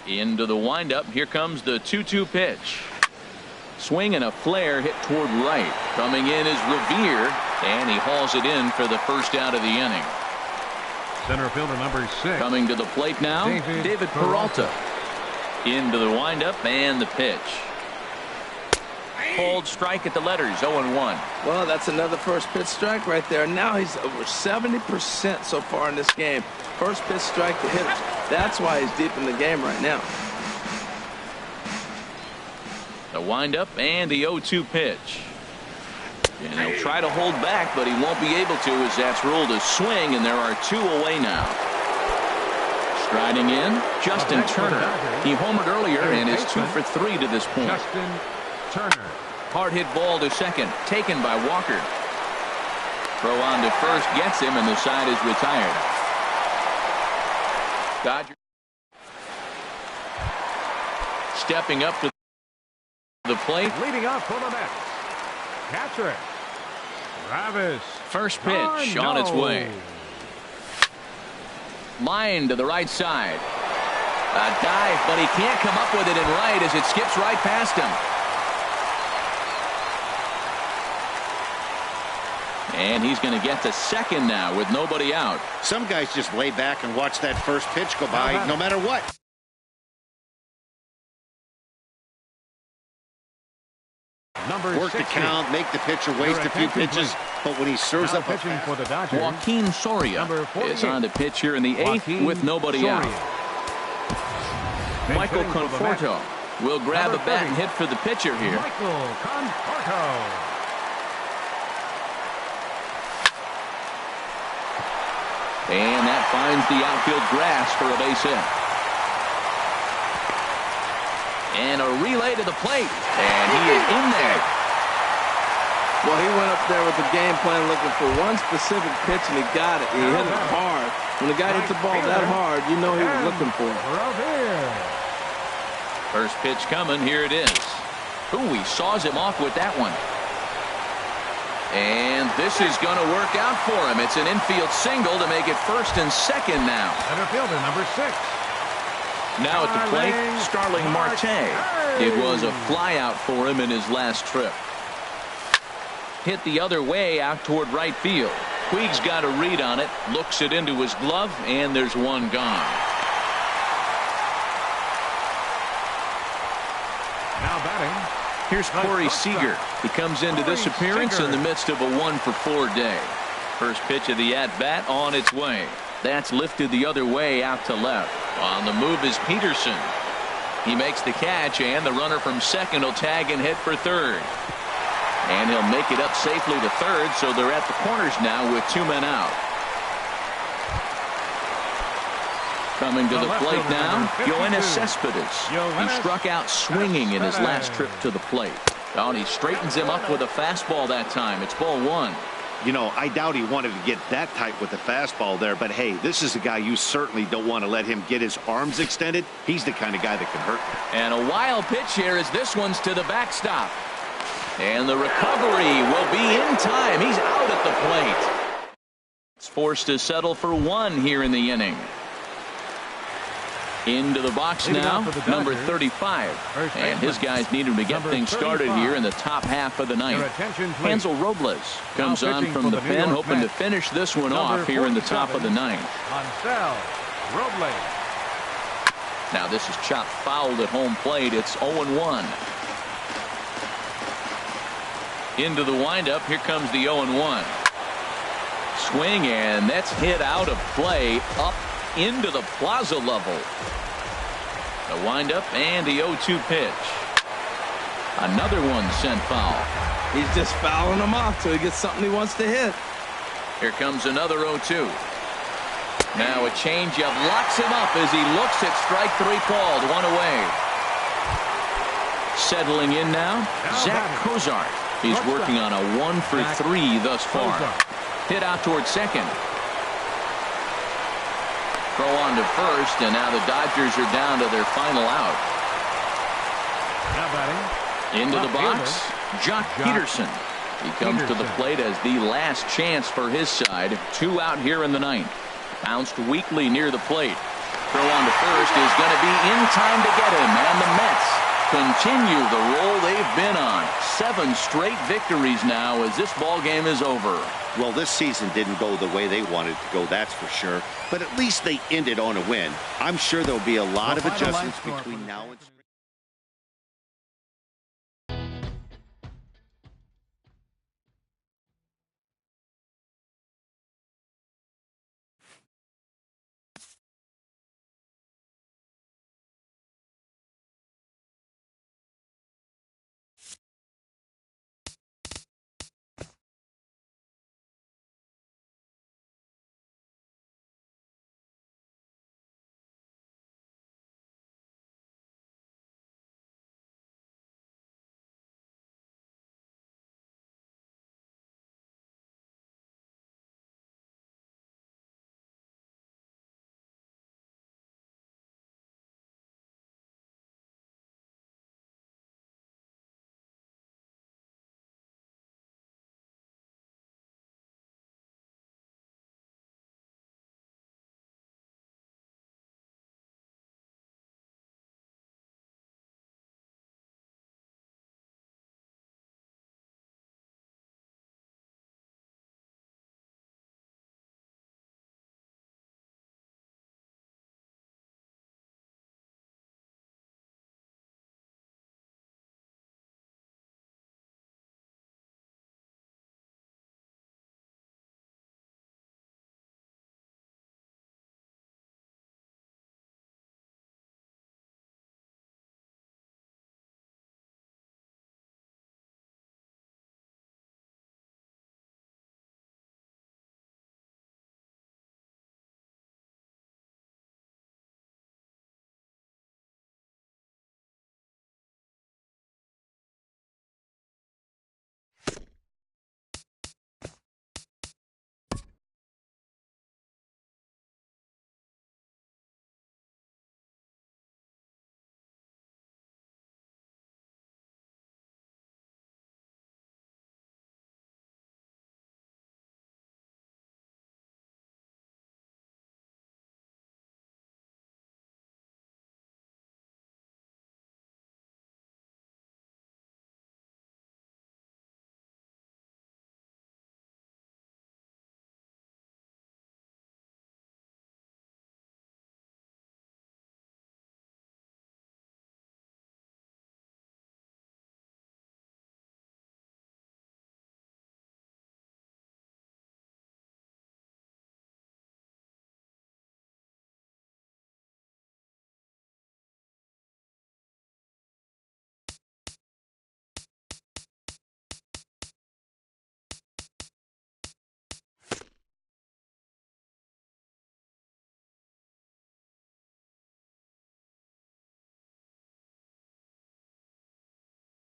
Into the windup. Here comes the 2-2 pitch. Swing and a flare hit toward right. Coming in is Revere, and he hauls it in for the first out of the inning. Center fielder number 6. Coming to the plate now, David Peralta. Into the windup and the pitch. Cold strike at the letters, 0-1. Well, that's another first pitch strike right there. Now he's over 70% so far in this game. First pitch strike to hitters. That's why he's deep in the game right now. The windup and the 0-2 pitch. And he'll try to hold back, but he won't be able to as that's ruled a swing, and there are 2 away now. Striding in, Justin Turner. He homered earlier and is 2 for 3 to this point. Justin Turner. Hard hit ball to second, taken by Walker. Throw on to first gets him, and the side is retired. Dodgers stepping up to the plate. Leading up for the Mets. Catcher Travis. First pitch on its way. Line to the right side. A dive, but he can't come up with it in right as it skips right past him. And he's going to get to second now with nobody out. Some guys just lay back and watch that first pitch go by no matter what. Work the count, make the pitcher waste a few pitches, but when he serves up pitching for the Dodgers, Joaquin Soria is on the pitch here in the 8th with nobody out. Michael Conforto will grab a bat and hit for the pitcher here. Michael Conforto. And that finds the outfield grass for a base hit. And a relay to the plate. And he is in there. Well, he went up there with the game plan looking for one specific pitch, and he got it. He hit it hard. When the guy hits the ball that hard, you know he was looking for it. First pitch coming. Here it is. Ooh, he saws him off with that one. And this is going to work out for him. It's an infield single to make it first and second now. Center fielder number 6. Now at the plate, Starling Marte. It was a flyout for him in his last trip. Hit the other way out toward right field. Puig's got a read on it, looks it into his glove, and there's one gone. Now batting. Here's Corey Seager. He comes into this appearance in the midst of a 1-for-4 day. First pitch of the at-bat on its way. That's lifted the other way out to left. On the move is Peterson. He makes the catch, and the runner from second will tag and hit for third. And he'll make it up safely to third, so they're at the corners now with 2 men out. Coming to the plate now, Yoenis Cespedes. He struck out swinging in his last trip to the plate. Oh, and he straightens him up with a fastball that time. It's ball 1. You know, I doubt he wanted to get that tight with the fastball there, but hey, this is a guy you certainly don't want to let him get his arms extended. He's the kind of guy that can hurt you. And a wild pitch here as this one's to the backstop. And the recovery will be in time. He's out at the plate. It's forced to settle for 1 here in the inning. Into the box now, number 35. And his guys need him to get things started here in the top half of the ninth. Hansel Robles comes on from the pen, hoping to finish this one off here in the top of the ninth. Now this is chopped fouled at home plate. It's 0-1. Into the windup. Here comes the 0-1. Swing, and that's hit out of play up into the plaza level. The windup and the 0-2 pitch. Another one sent foul. He's just fouling them off till he gets something he wants to hit. Here comes another 0-2. Now a changeup locks him up as he looks at strike 3 called. 1 away. Settling in now, Zach Cozart. He's working on a 1-for-3 thus far. Hit out towards second. Throw on to first, and now the Dodgers are down to their final out. Into the box, Jock Peterson. He comes to the plate as the last chance for his side. 2 out here in the ninth. Bounced weakly near the plate. Throw on to first is going to be in time to get him, and the Mets continue the roll they've been on. 7 straight victories now as this ball game is over. Well, this season didn't go the way they wanted to go, that's for sure. But at least they ended on a win. I'm sure there'll be a lot of adjustments between now and